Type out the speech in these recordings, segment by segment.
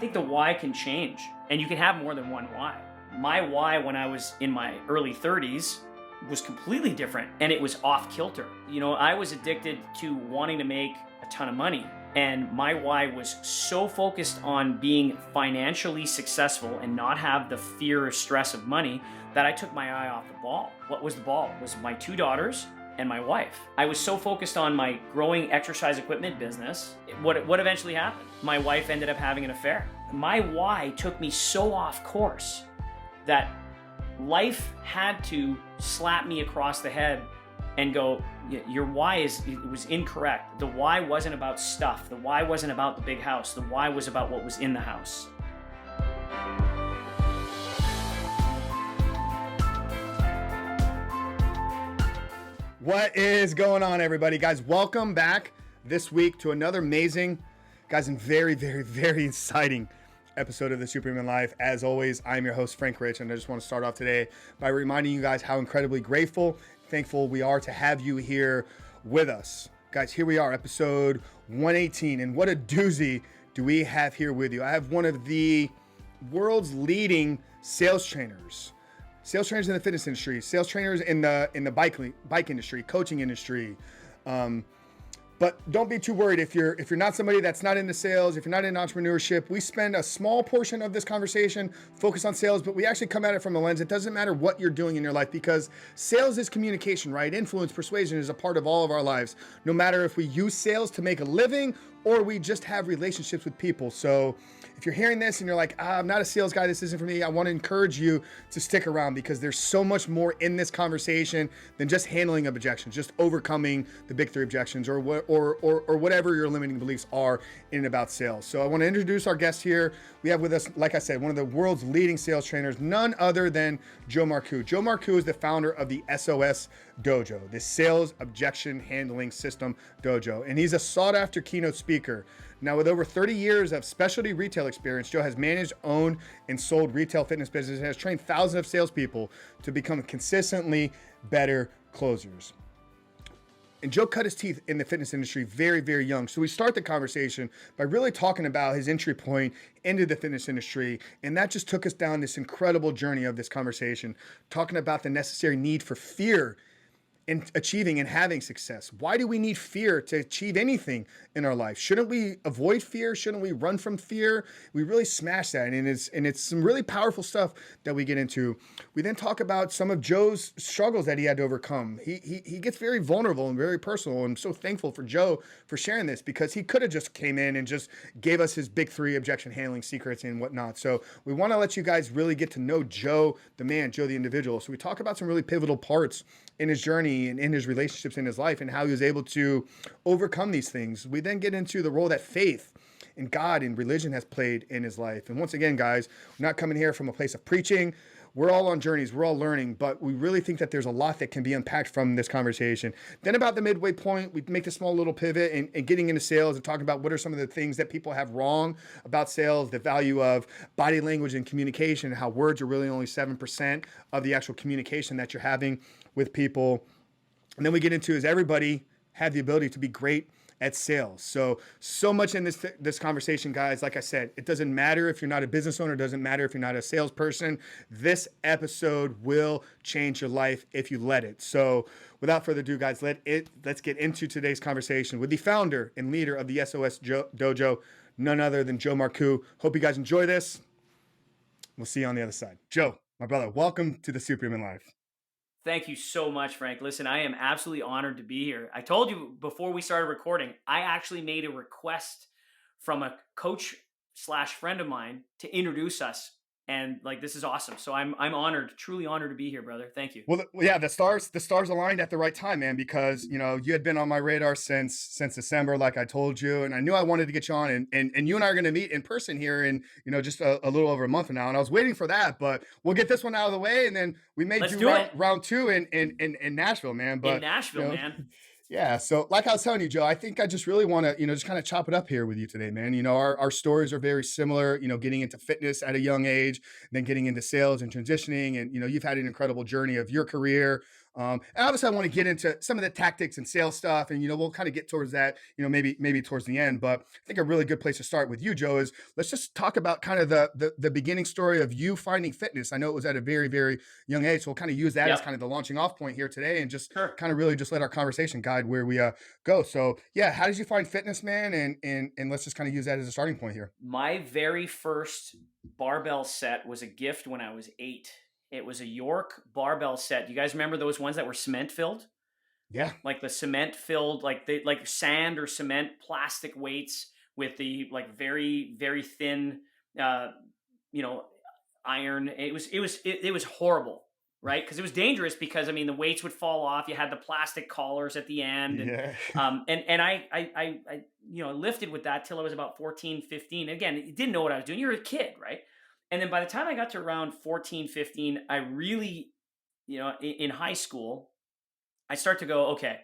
think the why can change, and you can have more than one why. My why when I was in my early 30s was completely different, and it was off kilter. You know, I was addicted to wanting to make a ton of money, and my why was so focused on being financially successful and not have the fear or stress of money that I took my eye off the ball. What was the ball? It was my 2 daughters and my wife. I was so focused on my growing exercise equipment business. What eventually happened? My wife ended up having an affair. My why took me so off course that life had to slap me across the head and go, your why was incorrect. The why wasn't about stuff. The why wasn't about the big house. The why was about what was in the house. What is going on, everybody? Guys, welcome back this week to another amazing, guys, and very, very, very exciting episode of the Superhuman Life. As always, I'm your host, Frank Rich, and I just want to start off today by reminding you guys how incredibly grateful, thankful we are to have you here with us. Guys, here we are, episode 118, and what a doozy do we have here with you. I have one of the world's leading sales trainers in the fitness industry, sales trainers in the bike industry, coaching industry. But don't be too worried if you're not somebody that's not into sales, if you're not in entrepreneurship. We spend a small portion of this conversation focused on sales, but we actually come at it from a lens. It doesn't matter what you're doing in your life, because sales is communication, right? Influence, persuasion is a part of all of our lives, no matter if we use sales to make a living or we just have relationships with people. So if you're hearing this and you're like, I'm not a sales guy, this isn't for me, I want to encourage you to stick around, because there's so much more in this conversation than just handling objections, just overcoming the big 3 objections or whatever your limiting beliefs are in and about sales. So I want to introduce our guest here. We have with us, like I said, one of the world's leading sales trainers, none other than Joe Marcoux. Joe Marcoux is the founder of the S.O.S. Dojo, the Sales Objection Handling System Dojo, and he's a sought-after keynote speaker. Now, with over 30 years of specialty retail experience, Joe has managed, owned, and sold retail fitness businesses and has trained thousands of salespeople to become consistently better closers. And Joe cut his teeth in the fitness industry very, very young. So we start the conversation by really talking about his entry point into the fitness industry. And that just took us down this incredible journey of this conversation, talking about the necessary need for fear in achieving and having success. Why do we need fear to achieve anything in our life? Shouldn't we avoid fear? Shouldn't we run from fear? We really smash that, and it's some really powerful stuff that we get into. We then talk about some of Joe's struggles that he had to overcome. He gets very vulnerable and very personal. I'm so thankful for Joe for sharing this, because he could have just came in and just gave us his big 3 objection handling secrets and whatnot. So we want to let you guys really get to know Joe, the man, Joe, the individual. So we talk about some really pivotal parts in his journey and in his relationships in his life and how he was able to overcome these things. We then get into the role that faith and God and religion has played in his life. And once again, guys, we're not coming here from a place of preaching. We're all on journeys, we're all learning, but we really think that there's a lot that can be unpacked from this conversation. Then about the midway point, we make this small little pivot and getting into sales and talking about what are some of the things that people have wrong about sales, the value of body language and communication, how words are really only 7% of the actual communication that you're having with people. And then we get into, is everybody have the ability to be great at sales? So much in this conversation, guys. Like I said, it doesn't matter if you're not a business owner, it doesn't matter if you're not a salesperson. This episode will change your life if you let it. So without further ado, guys, let's get into today's conversation with the founder and leader of the S.O.S. Dojo, none other than Joe Marcoux. Hope you guys enjoy this. We'll see you on the other side. Joe, my brother, welcome to the Superhuman Life. Thank you so much, Frank. Listen, I am absolutely honored to be here. I told you before we started recording, I actually made a request from a coach / friend of mine to introduce us. And like, this is awesome. So I'm honored, truly honored to be here, brother. Thank you. Well, yeah, the stars aligned at the right time, man, because, you know, you had been on my radar since December, like I told you, and I knew I wanted to get you on, and you and I are going to meet in person here in, you know, just a little over a month from now. And I was waiting for that, but we'll get this one out of the way. And then we made round 2 in Nashville, man. But in Nashville, man. Yeah. So, like I was telling you, Joe, I think I just really want to, just kind of chop it up here with you today, man. Our stories are very similar, getting into fitness at a young age, then getting into sales and transitioning. And, you've had an incredible journey of your career. And obviously, I want to get into some of the tactics and sales stuff. And, we'll kind of get towards that, maybe towards the end. But I think a really good place to start with you, Joe, is let's just talk about kind of the beginning story of you finding fitness. I know it was at a very, very young age. So we'll kind of use that as Yep. kind of the launching off point here today and just Sure. kind of really just let our conversation guide where we go. So yeah, how did you find fitness, man? And let's just kind of use that as a starting point here. My very first barbell set was a gift when I was 8. It was a York barbell set. You guys remember those ones that were cement filled? Yeah. Like the cement filled, like sand or cement plastic weights with the like very very thin, uh, you know, iron. It was horrible, right? Because it was dangerous. Because I mean, the weights would fall off. You had the plastic collars at the end, and Yeah. lifted with that till I was about 14, 15. Again, you didn't know what I was doing. You're a kid, right? And then by the time I got to around 14, 15, I really, in high school, I start to go, okay,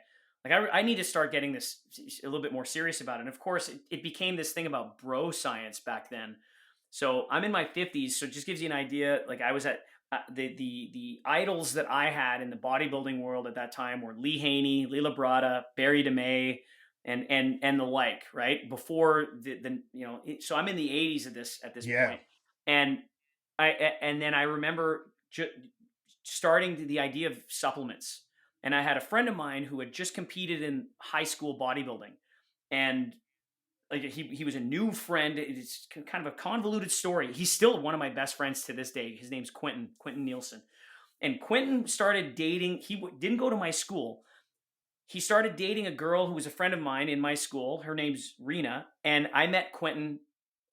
like I need to start getting this a little bit more serious about it. And of course, it became this thing about bro science back then. So I'm in my 50s, so it just gives you an idea. Like I was at the idols that I had in the bodybuilding world at that time were Lee Haney, Lee Labrada, Barry DeMay, and the like. Right before so I'm in the 80s at this Yeah. point, and then I remember starting the idea of supplements. And I had a friend of mine who had just competed in high school bodybuilding, and like he was a new friend. It's kind of a convoluted story. He's still one of my best friends to this day. His name's Quentin Nielsen. And Quentin started dating. He didn't go to my school. He started dating a girl who was a friend of mine in my school. Her name's Rena. And I met Quentin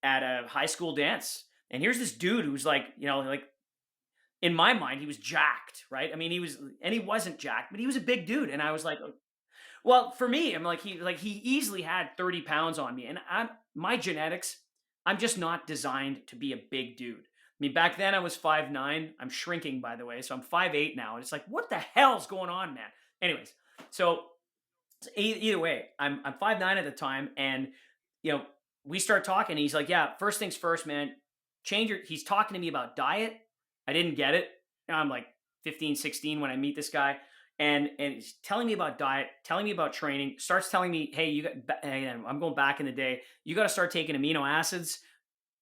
at a high school dance. And here's this dude who's like, like in my mind, he was jacked, right? I mean, he wasn't jacked, but he was a big dude. And I was like, well, for me, I'm like, he easily had 30 pounds on me. And my genetics, I'm just not designed to be a big dude. I mean, back then I was 5'9". I'm shrinking, by the way. So I'm 5'8" now. And it's like, what the hell's going on, man? Anyways, so either way, I'm 5'9" at the time. And, we start talking. And he's like, yeah, first things first, man, he's talking to me about diet. I didn't get it. I'm like 15, 16 when I meet this guy. And he's telling me about diet, telling me about training, starts telling me, hey, I'm going back in the day. You got to start taking amino acids.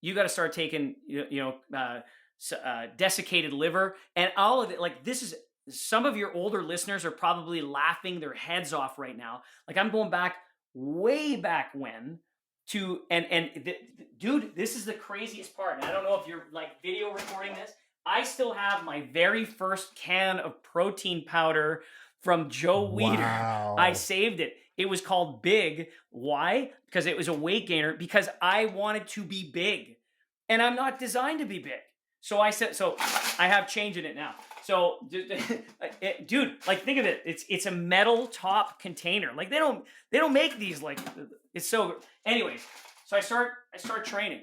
You got to start taking, desiccated liver and all of it. Like some of your older listeners are probably laughing their heads off right now. Like I'm going back way back when dude, this is the craziest part. And I don't know if you're like video recording this. I still have my very first can of protein powder from Joe Weider. Wow. I saved it. It was called Big. Why? Because it was a weight gainer. Because I wanted to be big. And I'm not designed to be big. So I have change in it now. So, dude, like think of it. It's a metal top container. Like they don't make these like it's so. Anyways, so I start training,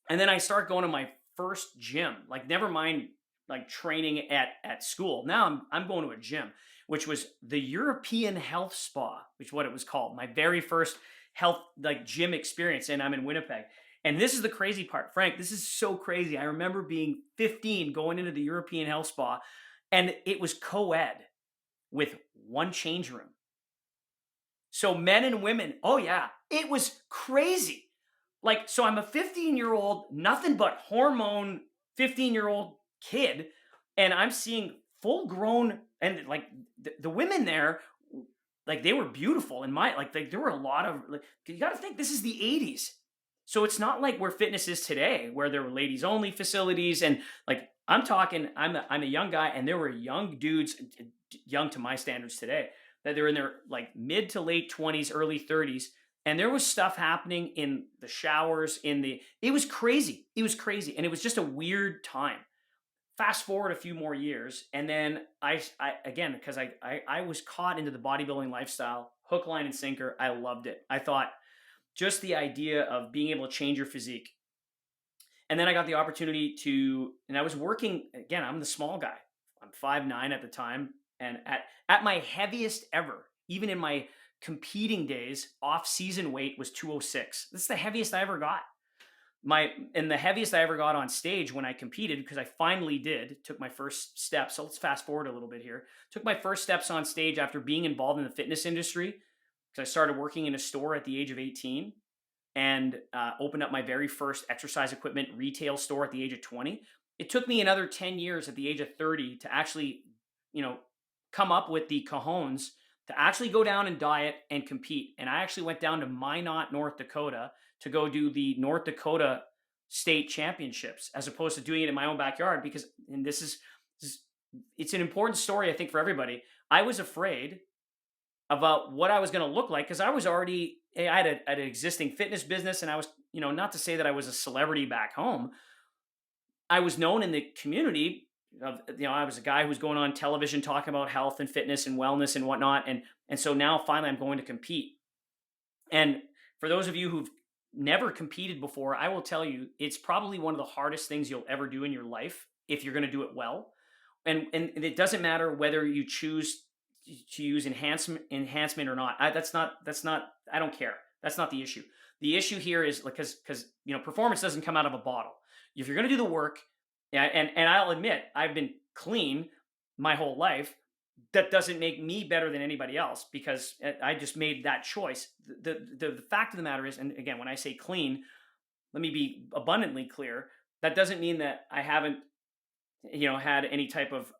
and then I start going to my first gym. Like never mind like training at school. Now I'm going to a gym, which was the European Health Spa, which is what it was called. My very first health like gym experience, and I'm in Winnipeg. And this is the crazy part, Frank. This is so crazy. I remember being 15 going into the European Health Spa, and it was co-ed with one change room. So men and women, oh yeah, it was crazy. Like, so I'm a 15-year-old, nothing but hormone 15-year-old kid, and I'm seeing full grown, and like the women there, like they were beautiful. And there were a lot of, like, you got to think this is the 80s. So it's not like where fitness is today, where there were ladies only facilities. And like, I'm a young guy, and there were young dudes, young to my standards today, that they're in their like mid to late 20s, early 30s. And there was stuff happening in the showers, it was crazy. It was crazy. And it was just a weird time. Fast forward a few more years. And then I again, because I was caught into the bodybuilding lifestyle, hook, line, and sinker. I loved it. I thought just the idea of being able to change your physique. And then I got the opportunity and I was working, again, I'm the small guy. I'm 5'9" at the time. And at my heaviest ever, even in my competing days, off-season weight was 206. This is the heaviest I ever got. And the heaviest I ever got on stage when I competed, because I finally took my first steps. So let's fast forward a little bit here. Took my first steps on stage after being involved in the fitness industry, because I started working in a store at the age of 18 and opened up my very first exercise equipment retail store at the age of 20. It took me another 10 years at the age of 30 to actually, come up with the cojones to actually go down and diet and compete. And I actually went down to Minot, North Dakota to go do the North Dakota state championships, as opposed to doing it in my own backyard. Because, and it's an important story, I think, for everybody. I was afraid about what I was going to look like, because I had an existing fitness business, and I was, not to say that I was a celebrity back home. I was known in the community of, I was a guy who was going on television talking about health and fitness and wellness and whatnot. And so now finally I'm going to compete. And for those of you who've never competed before, I will tell you, it's probably one of the hardest things you'll ever do in your life if you're going to do it well. And it doesn't matter whether you choose to use enhancement or not. That's not, I don't care. That's not the issue. The issue here is because performance doesn't come out of a bottle. If you're going to do the work, and I'll admit, I've been clean my whole life. That doesn't make me better than anybody else, because I just made that choice. The fact of the matter is, and again, when I say clean, let me be abundantly clear. That doesn't mean that I haven't, had any type of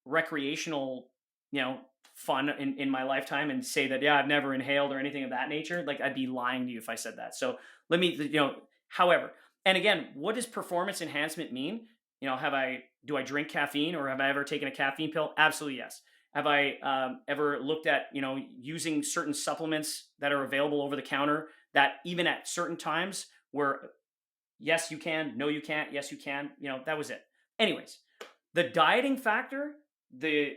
recreational, fun in my lifetime, and say that, I've never inhaled or anything of that nature. Like, I'd be lying to you if I said that. So let me, however, and again, what does performance enhancement mean? Do I drink caffeine, or have I ever taken a caffeine pill? Absolutely yes. Have I ever looked at, using certain supplements that are available over the counter, that even at certain times where yes, you can, no, you can't, yes, you can, that was it. Anyways, the dieting factor, the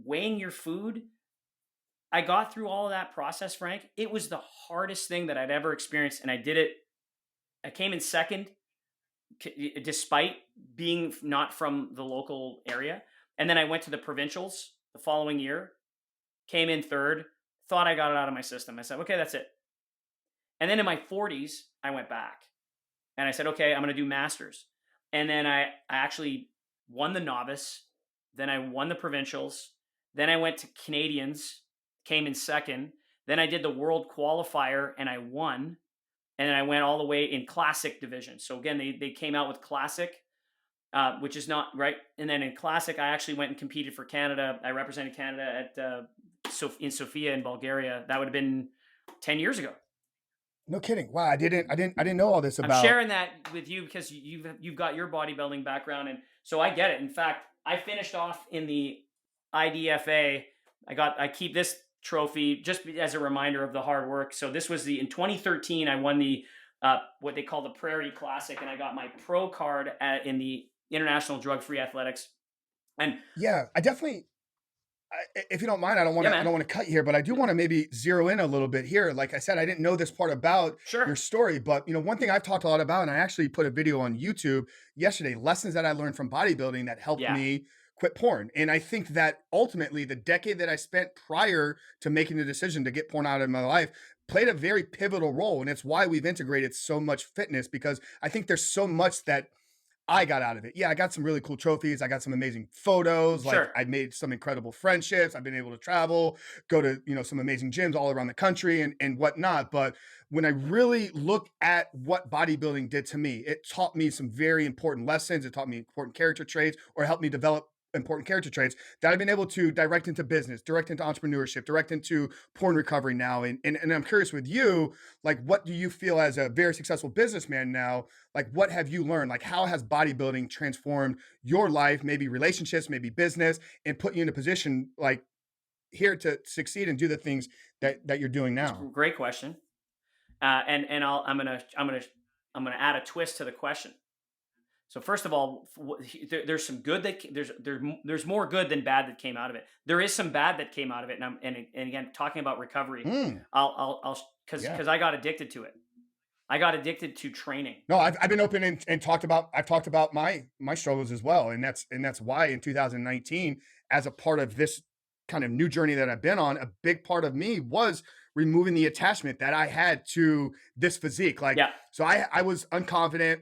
weighing your food, I got through all of that process, Frank. It was the hardest thing that I'd ever experienced. And I did it. I came in second, despite being not from the local area. And then I went to the provincials the following year, came in third, thought I got it out of my system. I said, okay, that's it. And then in my 40s, I went back and I said, okay, I'm going to do masters. And then I actually won the novice. Then I won the provincials. Then I went to Canadians, came in second. Then I did the world qualifier and I won. And then I went all the way in classic division. So again, they came out with classic, which is not right. And then in classic, I actually went and competed for Canada. I represented Canada at in Sofia in Bulgaria. That would have been 10 years ago. No kidding. Wow, I didn't know all this about. I'm sharing that with you because you've got your bodybuilding background, and so I get it. In fact, I finished off in the IDFA. I keep this trophy just as a reminder of the hard work. So this was in 2013, I won the what they call the Prairie Classic, and I got my pro card in the International Drug-Free Athletics. And yeah, if you don't mind, I don't want to cut you here, but I do want to maybe zero in a little bit here. Like I said, I didn't know this part about your story, but one thing I've talked a lot about, and I actually put a video on YouTube yesterday, lessons that I learned from bodybuilding that helped me quit porn. And I think that ultimately the decade that I spent prior to making the decision to get porn out of my life played a very pivotal role. And it's why we've integrated so much fitness, because I think there's so much that I got out of it. Yeah, I got some really cool trophies. I got some amazing photos. Like I made some incredible friendships. I've been able to travel, go to, some amazing gyms all around the country and whatnot. But when I really look at what bodybuilding did to me, it taught me some very important lessons. It taught me important character traits, or helped me develop important character traits that I've been able to direct into business, direct into entrepreneurship, direct into porn recovery now. And I'm curious with you, like, what do you feel as a very successful businessman now? Like, what have you learned? Like, how has bodybuilding transformed your life, maybe relationships, maybe business, and put you in a position like here to succeed and do the things that you're doing now? That's a great question. I'm gonna add a twist to the question. So first of all, there's some good there's more good than bad that came out of it. There is some bad that came out of it, and again, talking about recovery, I'll because I got addicted to it. I got addicted to training. No, I've been open and I've talked about my struggles as well, and that's why in 2019, as a part of this kind of new journey that I've been on, a big part of me was removing the attachment that I had to this physique. Like, Yeah. so I was unconfident,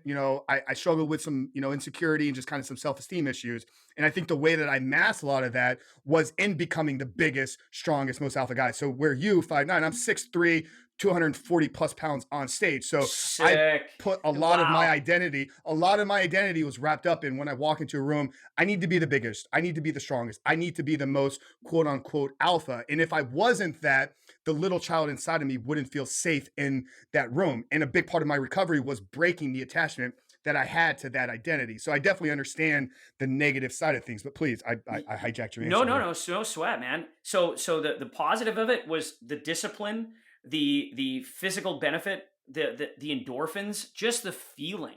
I struggled with some, insecurity and just kind of some self-esteem issues. And I think the way that I masked a lot of that was in becoming the biggest, strongest, most alpha guy. So where you 5'9", I'm 6'3", 240 plus pounds on stage. So I Sick. put a lot of Wow. a lot of my identity was wrapped up in when I walk into a room, I need to be the biggest. I need to be the strongest. I need to be the most quote unquote alpha. And if I wasn't that, the little child inside of me wouldn't feel safe in that room. And a big part of my recovery was breaking the attachment that I had to that identity. So I definitely understand the negative side of things, but please, I hijacked your No, answer no, here. no, no sweat, man. So the positive of it was the discipline, the physical benefit, the endorphins, just the feeling.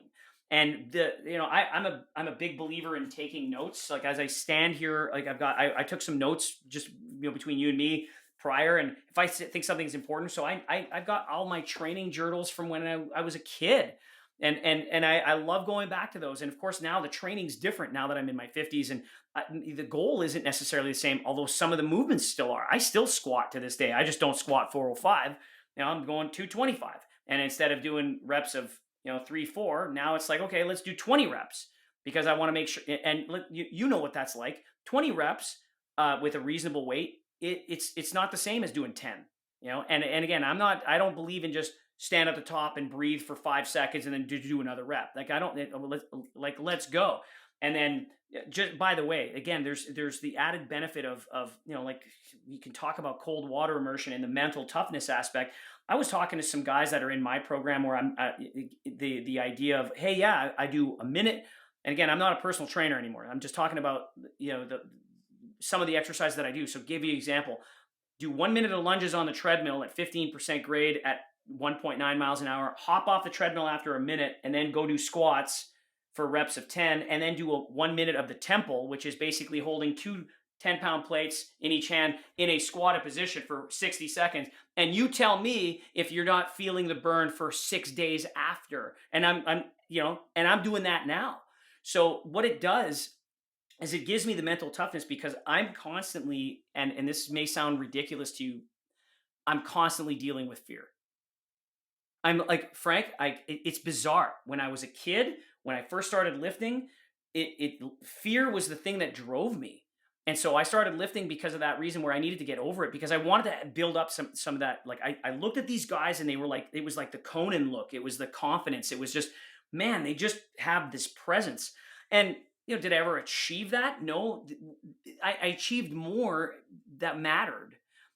And I'm a big believer in taking notes. Like as I stand here, like I took some notes just between you and me prior, and if I think something's important, so I've got all my training journals from when I was a kid. And I love going back to those. And of course, now the training's different now that I'm in my 50s. And the goal isn't necessarily the same, although some of the movements still are. I still squat to this day. I just don't squat 405. I'm going 225. And instead of doing reps of 3, 4, now it's like, okay, let's do 20 reps because I want to make sure. And you know what that's like. 20 reps with a reasonable weight. It's not the same as doing 10. And again, I don't believe in just stand at the top and breathe for 5 seconds and then do another rep. Like I don't let's go. And then just by the way, again, there's the added benefit of like you can talk about cold water immersion and the mental toughness aspect. I was talking to some guys that are in my program where I'm the idea of, hey, yeah, I do a minute. And again, I'm not a personal trainer anymore. I'm just talking about some of the exercises that I do. So give you an example. Do 1 minute of lunges on the treadmill at 15% grade at 1.9 miles an hour, hop off the treadmill after a minute, and then go do squats for reps of 10, and then do a 1 minute of the temple, which is basically holding 2 10-pound plates in each hand in a squatted position for 60 seconds. And you tell me if you're not feeling the burn for 6 days after. And I'm doing that now. So what it does is it gives me the mental toughness because I'm constantly, and this may sound ridiculous to you, I'm constantly dealing with fear. I'm like, Frank, it's bizarre. When I was a kid, when I first started lifting, fear was the thing that drove me. And so I started lifting because of that reason, where I needed to get over it because I wanted to build up some of that. Like I looked at these guys and they were like, it was like the Conan look. It was the confidence. It was just, man, they just have this presence. And did I ever achieve that? No, I achieved more that mattered.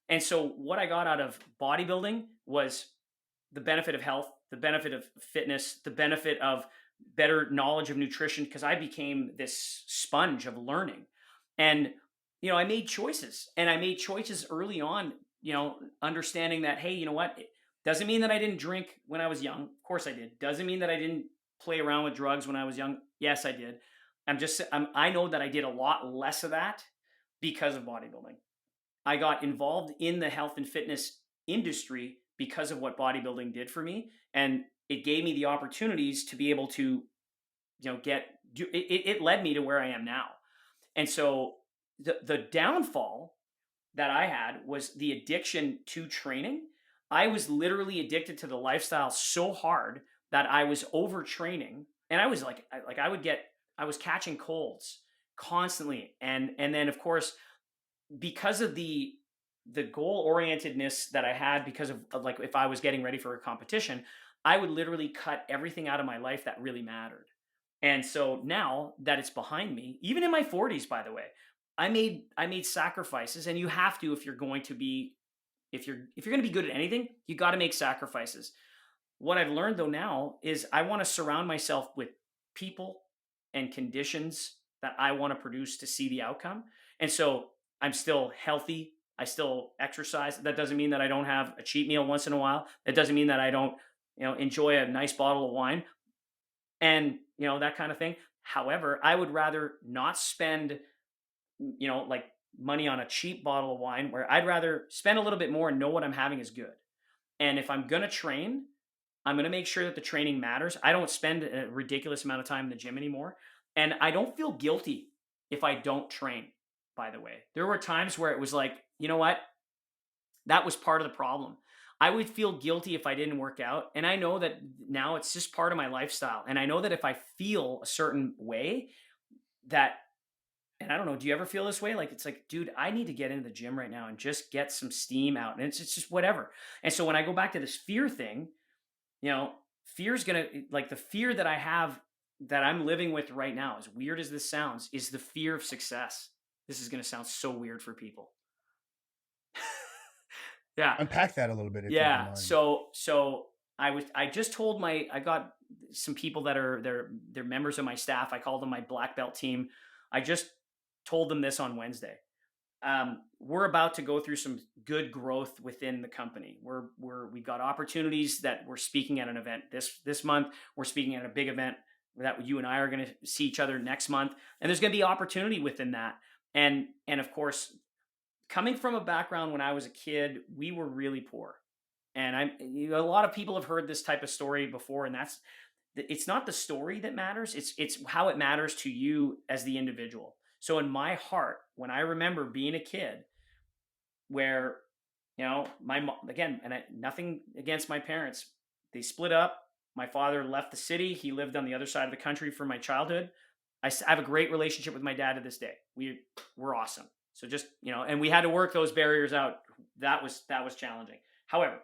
And so what I got out of bodybuilding was the benefit of health, the benefit of fitness, the benefit of better knowledge of nutrition, because I became this sponge of learning. And, I made choices, and I made choices early on, understanding that, hey, you know what? It doesn't mean that I didn't drink when I was young. Of course I did. Doesn't mean that I didn't play around with drugs when I was young. Yes, I did. I know that I did a lot less of that because of bodybuilding. I got involved in the health and fitness industry because of what bodybuilding did for me. And it gave me the opportunities to be able to, it led me to where I am now. And so the downfall that I had was the addiction to training. I was literally addicted to the lifestyle so hard that I was overtraining. And I was I was catching colds constantly. And then of course, because of the goal orientedness that I had, because of like if I was getting ready for a competition, I would literally cut everything out of my life that really mattered. And so now that it's behind me, even in my 40s, by the way, I made sacrifices, and you have to if you're going to be good at anything, you got to make sacrifices. What I've learned though now is I want to surround myself with people and conditions that I want to produce to see the outcome. And so I'm still healthy. I still exercise. That doesn't mean that I don't have a cheat meal once in a while. That doesn't mean that I don't, enjoy a nice bottle of wine and, that kind of thing. However, I would rather not spend, like money on a cheap bottle of wine, where I'd rather spend a little bit more and know what I'm having is good. And if I'm going to train, I'm going to make sure that the training matters. I don't spend a ridiculous amount of time in the gym anymore. And I don't feel guilty if I don't train. by the way. There were times where it was like, you know what? That was part of the problem. I would feel guilty if I didn't work out. And I know that now it's just part of my lifestyle. And I know that if I feel a certain way, that, and I don't know, do you ever feel this way? Like, it's like, dude, I need to get into the gym right now and just get some steam out. And it's just whatever. And so when I go back to this fear thing, fear's gonna, like, the fear that I have, that I'm living with right now, as weird as this sounds, is the fear of success. This is gonna sound so weird for people. Yeah. Unpack that a little bit if you don't Yeah. mind. So I just told I got some people that are they're members of my staff. I call them my black belt team. I just told them this on Wednesday. We're about to go through some good growth within the company. We've got opportunities that we're speaking at an event this month. We're speaking at a big event that you and I are going to see each other next month. And there's going to be opportunity within that. And of course, coming from a background when I was a kid, we were really poor. And a lot of people have heard this type of story before, and it's not the story that matters. It's how it matters to you as the individual. So in my heart, when I remember being a kid, where my mom, again, and nothing against my parents, they split up. My father left the city. He lived on the other side of the country for my childhood. I have a great relationship with my dad to this day. We're awesome. So just, and we had to work those barriers out. That was challenging. However,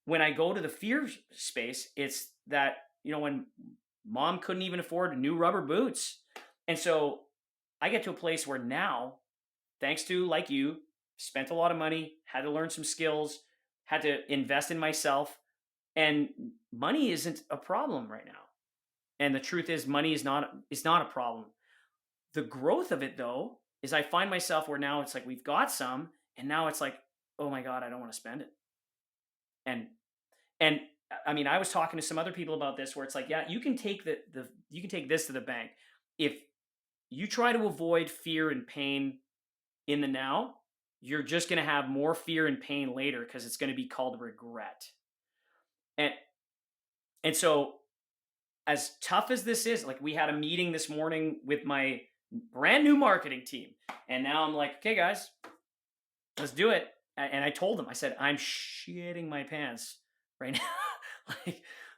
when I go to the fear space, it's that, when mom couldn't even afford new rubber boots. And so I get to a place where now, thanks to, like you, spent a lot of money, had to learn some skills, had to invest in myself, and money isn't a problem right now. And the truth is, money is not a problem. The growth of it, though, is I find myself where now it's like we've got some, and now it's like, oh my God, I don't want to spend it. And I mean, I was talking to some other people about this, where it's like, yeah, you can take you can take this to the bank. If you try to avoid fear and pain in the now, you're just going to have more fear and pain later, because it's going to be called regret. And so, as tough as this is, like, we had a meeting this morning with my brand new marketing team, and now I'm like, okay, guys, let's do it. And I told them, I said, I'm shitting my pants right now.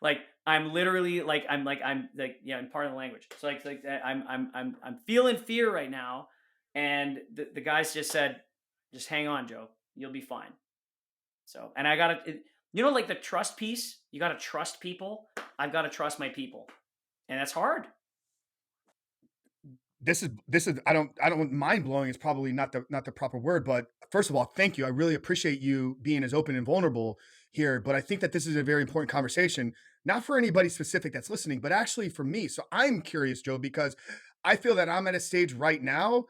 like I'm literally I'm part of the language. So I'm feeling fear right now. And the guys just said, just hang on, Joe, you'll be fine. So, and I got to, like the trust piece, you got to trust people. I've got to trust my people, and that's hard. This is I don't mind blowing is probably not the proper word, but first of all, thank you. I really appreciate you being as open and vulnerable here. But I think that this is a very important conversation, not for anybody specific that's listening, but actually for me. So I'm curious, Joe, because I feel that I'm at a stage right now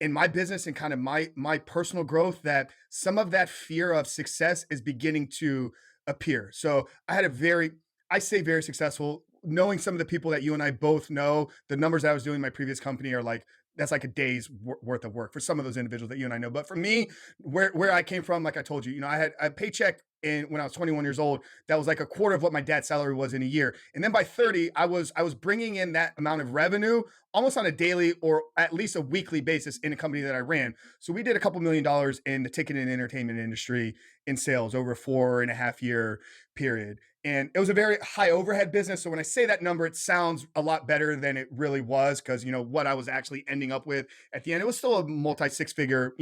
in my business and kind of my personal growth that some of that fear of success is beginning to appear. So I say very successful, knowing some of the people that you and I both know. The numbers I was doing in my previous company are like, that's like a day's worth of work for some of those individuals that you and I know. But for me, where I came from, like I told you, I had a paycheck when I was 21 years old. That was like a quarter of what my dad's salary was in a year. And then by 30, I was bringing in that amount of revenue almost on a daily or at least a weekly basis in a company that I ran. So we did a couple $1 million in the ticket and entertainment industry in sales over a 4.5-year period. And it was a very high overhead business. So when I say that number, it sounds a lot better than it really was, because, what I was actually ending up with at the end, it was still a multi-6-figure,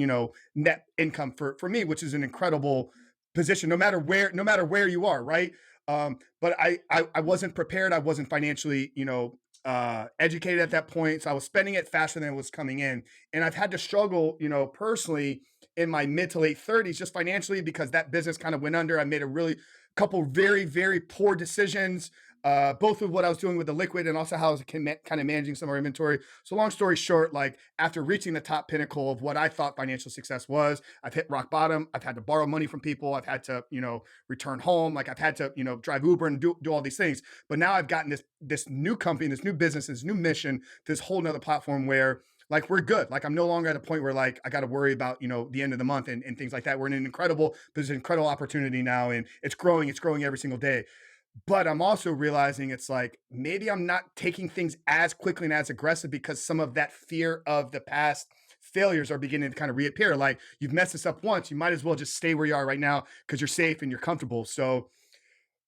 net income for me, which is an incredible position, no matter where you are. Right. But I wasn't prepared. I wasn't financially, educated at that point. So I was spending it faster than it was coming in. And I've had to struggle, personally in my mid to late 30s, just financially, because that business kind of went under. I made a couple very, very poor decisions, both with what I was doing with the liquid and also how I was kind of managing some of our inventory. So long story short, like after reaching the top pinnacle of what I thought financial success was, I've hit rock bottom. I've had to borrow money from people. I've had to, return home. Like I've had to, drive Uber and do all these things. But now I've gotten this new company, this new business, this new mission, this whole nother platform where like we're good. Like I'm no longer at a point where like I got to worry about, the end of the month and things like that. We're in there's an incredible opportunity now, and it's growing every single day. But I'm also realizing it's like maybe I'm not taking things as quickly and as aggressive because some of that fear of the past failures are beginning to kind of reappear. Like, you've messed this up once, you might as well just stay where you are right now because you're safe and you're comfortable. So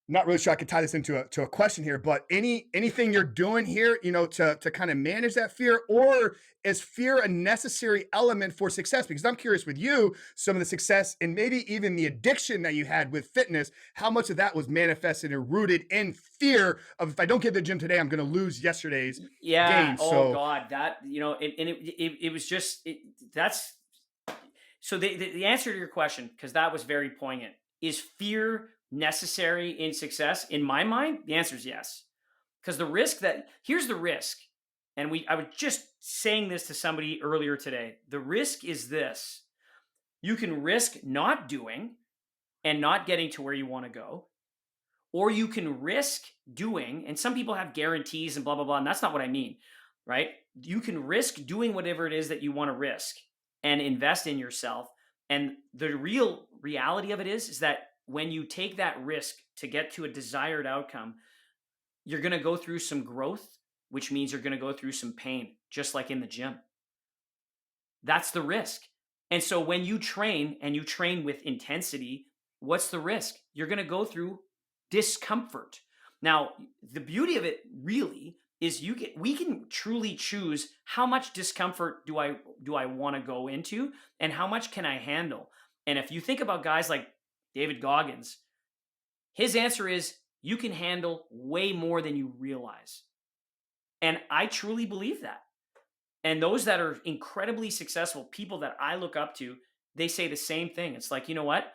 not really sure I could tie this into a question here, but anything you're doing here, to kind of manage that fear, or is fear a necessary element for success? Because I'm curious with you, some of the success and maybe even the addiction that you had with fitness, how much of that was manifested and rooted in fear of, if I don't get to the gym today, I'm going to lose yesterday's Yeah. gain. Oh So God, that it was just that's so the answer to your question, because that was very poignant. Is fear necessary in success? In my mind, the answer is yes. Because here's the risk, and I was just saying this to somebody earlier today. The risk is this: you can risk not doing and not getting to where you want to go, or you can risk doing, and some people have guarantees and blah blah blah, and that's not what I mean, right? You can risk doing whatever it is that you want to risk and invest in yourself. And the real reality of it is that when you take that risk to get to a desired outcome, you're going to go through some growth, which means you're going to go through some pain, just like in the gym. That's the risk. And so when you train and you train with intensity, what's the risk? You're going to go through discomfort. Now, the beauty of it really is we can truly choose how much discomfort do I want to go into and how much can I handle. And if you think about guys like David Goggins, his answer is you can handle way more than you realize. And I truly believe that. And those that are incredibly successful, people that I look up to, they say the same thing. It's like, you know what?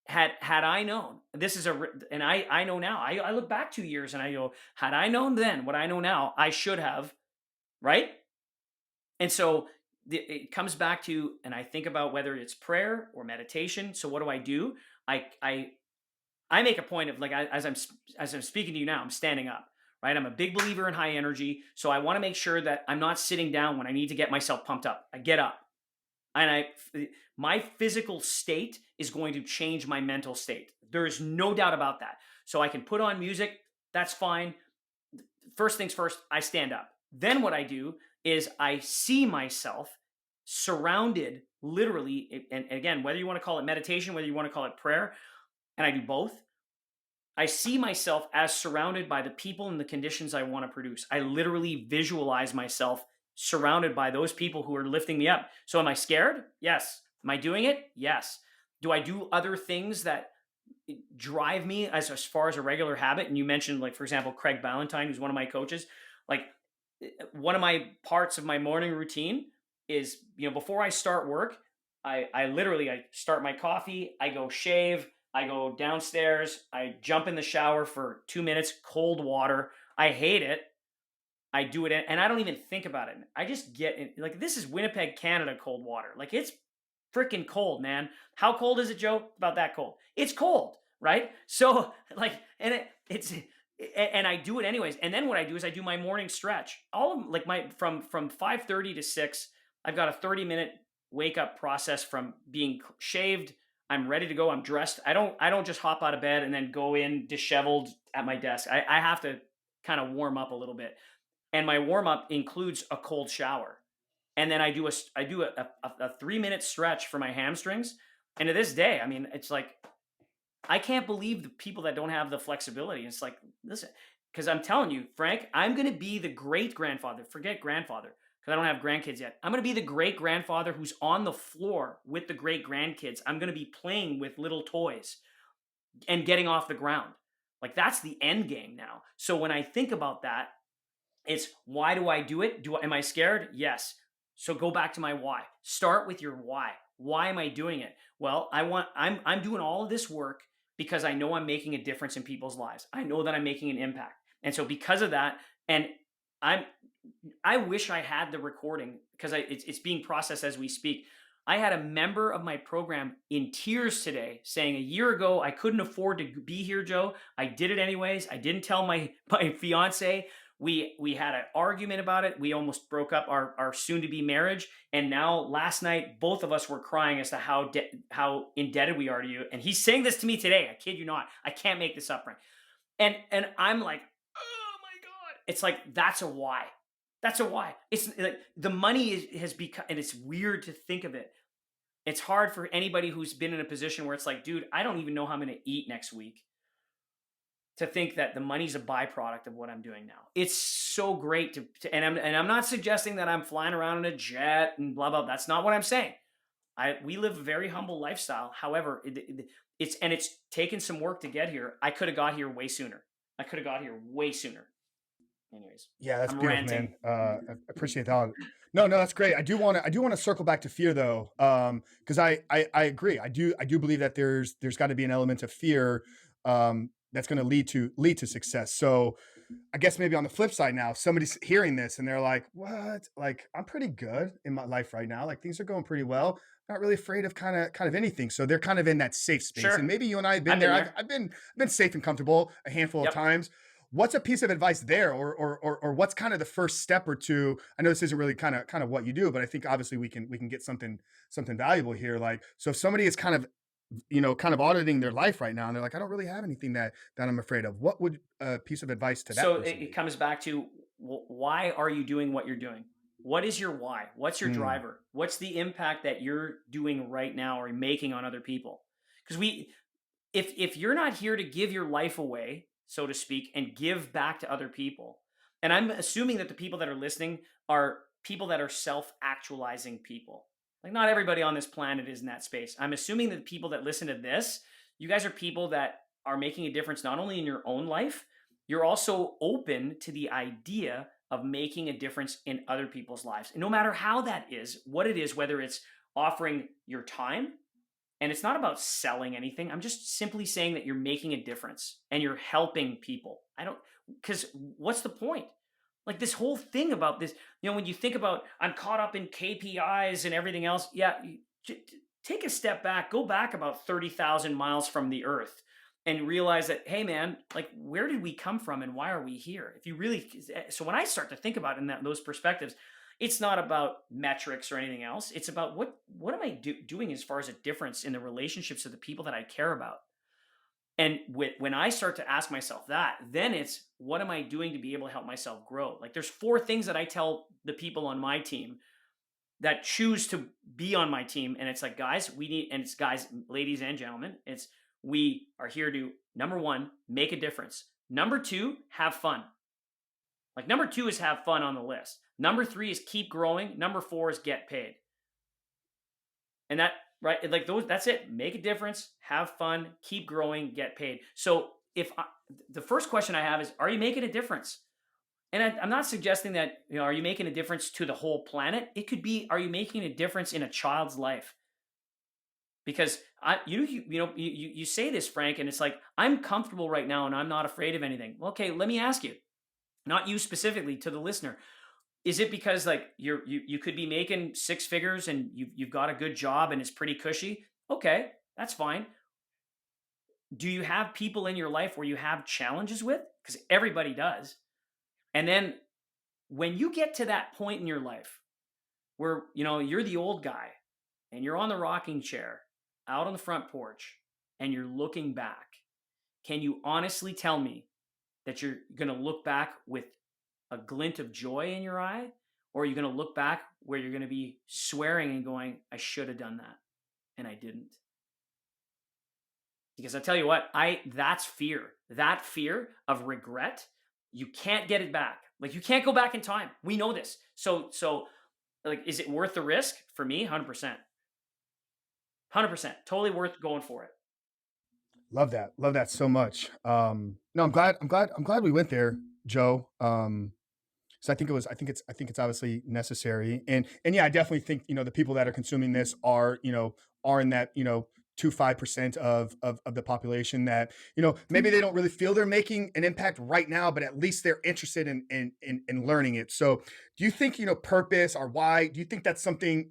Had I known, and I know now, I look back 2 years and I go, had I known then what I know now, I should have, right? And so it comes back to, and I think about whether it's prayer or meditation. So what do? I make a point of, like, as I'm speaking to you now, I'm standing up, right? I'm a big believer in high energy. So I want to make sure that I'm not sitting down when I need to get myself pumped up. I get up. And my physical state is going to change my mental state. There is no doubt about that. So I can put on music, that's fine. First things first, I stand up. Then what I do is I see myself surrounded, literally, and again, whether you want to call it meditation, whether you want to call it prayer, and I do both. I see myself as surrounded by the people and the conditions I want to produce. I literally visualize myself surrounded by those people who are lifting me up. So am I scared? Yes. Am I doing it? Yes. Do I do other things that drive me as far as a regular habit? And you mentioned, like, for example, Craig Ballantyne, who's one of my coaches. Like, one of my parts of my morning routine is, before I start work, I literally start my coffee, I go shave, I go downstairs, I jump in the shower for 2 minutes, cold water. I hate it. I do it, and I don't even think about it. I just get in, like, this is Winnipeg, Canada cold water. Like, it's freaking cold, man. How cold is it, Joe? About that cold. It's cold, right? So, like, and and I do it anyways. And then what I do is I do my morning stretch. All of, like, my from 5:30 to 6, I've got a 30-minute wake up process from being shaved. I'm ready to go. I'm dressed. I don't just hop out of bed and then go in disheveled at my desk. I have to kind of warm up a little bit. And my warm up includes a cold shower. And then I do a 3-minute stretch for my hamstrings. And to this day, I mean, it's like, I can't believe the people that don't have the flexibility. It's like, listen, because I'm telling you, Frank, I'm going to be the great grandfather. Forget grandfather, because I don't have grandkids yet. I'm going to be the great grandfather who's on the floor with the great grandkids. I'm going to be playing with little toys and getting off the ground. Like, that's the end game now. So when I think about that, it's, why do I do it? Am I scared? Yes. So go back to my why. Start with your why. Why am I doing it? Well, I'm doing all of this work because I know I'm making a difference in people's lives. I know that I'm making an impact. And so because of that, and I wish I had the recording, because it's being processed as we speak. I had a member of my program in tears today saying, a year ago, I couldn't afford to be here, Joe. I did it anyways. I didn't tell my fiance. We had an argument about it. We almost broke up our soon-to-be marriage. And now last night, both of us were crying as to how indebted we are to you. And he's saying this to me today. I kid you not. I can't make this up, Frank. And I'm like, oh my God. It's like, that's a why. That's a why. It's like the money has become, and it's weird to think of it. It's hard for anybody who's been in a position where it's like, dude, I don't even know how I'm going to eat next week, to think that the money's a byproduct of what I'm doing now. It's so great and I'm not suggesting that I'm flying around in a jet and blah blah. That's not what I'm saying. We live a very humble lifestyle. However, it's taken some work to get here. I could have got here way sooner. I could have got here way sooner. Anyways, Yeah, that's I'm beautiful, ranting. man. I appreciate that. No, that's great. I do want to circle back to fear though, because I agree. I do believe that there's got to be an element of fear, that's going to lead to success. So I guess maybe on the flip side now, somebody's hearing this and they're like, "What? Like, I'm pretty good in my life right now. Like, things are going pretty well. Not really afraid of kind of anything." So they're kind of in that safe space. And Sure, maybe you and I have been I've been there. there. I've been safe and comfortable a handful of Yep. times. What's a piece of advice there, or what's kind of the first step or two? I know this isn't really kind of what you do, but I think obviously we can get something valuable here. Like, so if somebody is kind of auditing their life right now and they're like, I don't really have anything that I'm afraid of, what would a piece of advice to that So person it be? comes back to, why are you doing what you're doing? What is your why? What's your Mm, driver? What's the impact that you're doing right now or making on other people? Because if you're not here to give your life away, so to speak, and give back to other people, and I'm assuming that the people that are listening are people that are self-actualizing people. Like, not everybody on this planet is in that space. I'm assuming that the people that listen to this, you guys are people that are making a difference not only in your own life, you're also open to the idea of making a difference in other people's lives. And no matter how that is, what it is, whether it's offering your time, and it's not about selling anything. I'm just simply saying that you're making a difference and you're helping people. I don't, because what's the point? Like, this whole thing about this, when you think about, I'm caught up in KPIs and everything else. Yeah, take a step back, go back about 30,000 miles from the earth and realize that, hey man, like, where did we come from and why are we here? If you really, so when I start to think about it in those perspectives, it's not about metrics or anything else. It's about what am I doing as far as a difference in the relationships of the people that I care about. And when I start to ask myself that, then it's, what am I doing to be able to help myself grow? Like, there's 4 things that I tell the people on my team that choose to be on my team. And it's like, guys, we need, and it's guys, ladies and gentlemen, it's, we are here to, number 1, make a difference. Number 2, have fun. Like, number 2 is have fun on the list. Number 3 is keep growing. Number 4 is get paid. And that, right? Like, that's it. Make a difference, have fun, keep growing, get paid. So the first question I have is, are you making a difference? And I'm not suggesting that, are you making a difference to the whole planet? It could be, are you making a difference in a child's life? Because you say this, Frank, and it's like, I'm comfortable right now and I'm not afraid of anything. Well, okay, let me ask you, not you specifically, to the listener. Is it because, like, you could be making 6 figures and you've got a good job and it's pretty cushy? Okay, that's fine. Do you have people in your life where you have challenges with? Because everybody does. And then when you get to that point in your life where, you're the old guy and you're on the rocking chair out on the front porch and you're looking back, can you honestly tell me that you're going to look back with a glint of joy in your eye? Or are you going to look back where you're going to be swearing and going, I should have done that and I didn't? Because I tell you what, that's fear. That fear of regret, you can't get it back. Like, you can't go back in time. We know this. So like, is it worth the risk? For me, 100%. 100%. Totally worth going for it. Love that so much. No, I'm glad we went there, Joe. So I think it's obviously necessary. And yeah, I definitely think, the people that are consuming this are in that, 2-5% of the population that, maybe they don't really feel they're making an impact right now, but at least they're interested in learning it. So do you think, purpose or why, do you think that's something,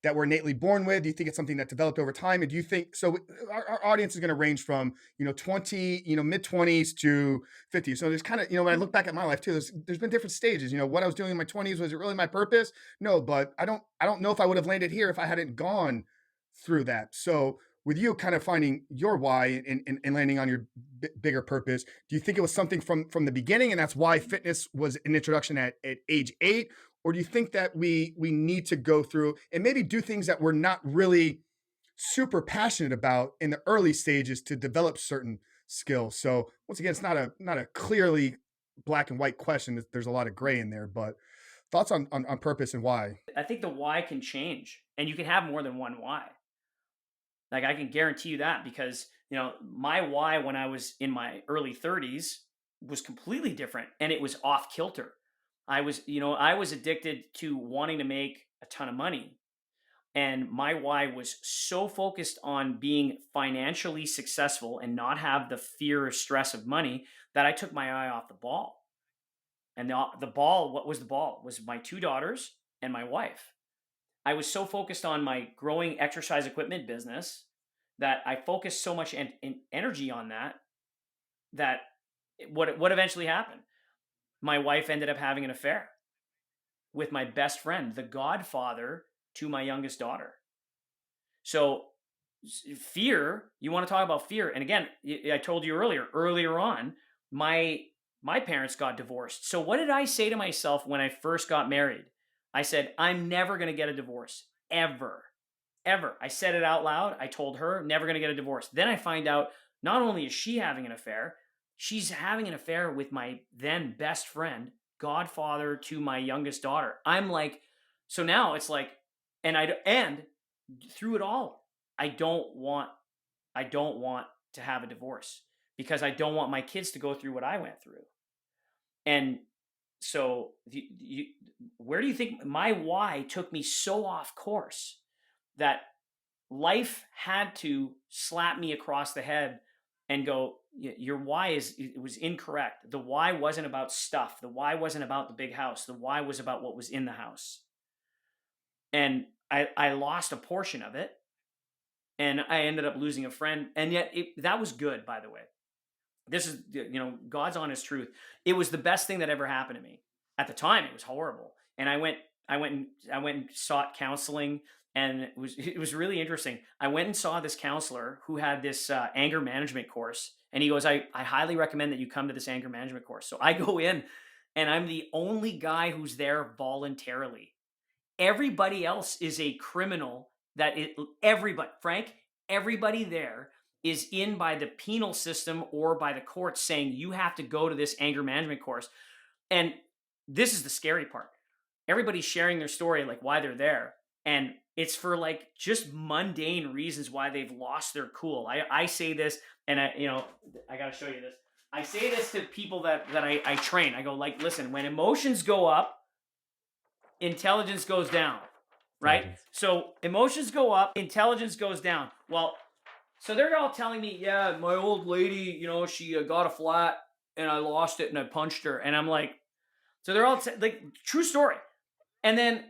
that we're innately born with? Do you think it's something that developed over time? And do you think, so our audience is going to range from, 20, mid 20s to 50. So there's kind of, when I look back at my life too, there's been different stages. What I was doing in my 20s, was it really my purpose? No, but I don't know if I would have landed here if I hadn't gone through that. So with you kind of finding your why and landing on your bigger purpose, do you think it was something from the beginning, and that's why fitness was an introduction at age 8? Or do you think that we need to go through and maybe do things that we're not really super passionate about in the early stages to develop certain skills? So once again, it's not a clearly black and white question. There's a lot of gray in there, but thoughts on purpose and why. I think the why can change, and you can have more than one why. Like, I can guarantee you that, because, my why when I was in my early 30s was completely different, and it was off kilter. I was addicted to wanting to make a ton of money. And my why was so focused on being financially successful and not have the fear or stress of money that I took my eye off the ball. And the ball, what was the ball? Was my two daughters and my wife. I was so focused on my growing exercise equipment business that I focused so much energy on that what eventually happened? My wife ended up having an affair with my best friend, the godfather to my youngest daughter. So fear, you want to talk about fear. And again, I told you earlier on, my parents got divorced. So what did I say to myself when I first got married? I said, I'm never going to get a divorce, ever, ever. I said it out loud. I told her, never going to get a divorce. Then I find out not only is she having an affair, she's having an affair with my then best friend, godfather to my youngest daughter. I'm like, so now it's like, and through it all, I don't want to have a divorce, because I don't want my kids to go through what I went through. And so where do you think my why took me so off course that life had to slap me across the head and go, your why it was incorrect. The why wasn't about stuff. The why wasn't about the big house. The why was about what was in the house. And I lost a portion of it, and I ended up losing a friend. And yet that was good, by the way. This is, God's honest truth. It was the best thing that ever happened to me. At the time, it was horrible. And I went and sought counseling, and it was really interesting. I went and saw this counselor who had this anger management course, and he goes, I highly recommend that you come to this anger management course. So I go in, and I'm the only guy who's there voluntarily. Everybody else is a criminal. Everybody there is in by the penal system or by the courts saying you have to go to this anger management course. And this is the scary part. Everybody's sharing their story, like why they're there. And it's for like just mundane reasons why they've lost their cool. I say this, and I got to show you this. I say this to people that I train. I go, like, listen, when emotions go up, intelligence goes down, right? So emotions go up, intelligence goes down. Well, so they're all telling me, yeah, my old lady, she got a flat and I lost it and I punched her. And I'm like, so they're all like, true story. And then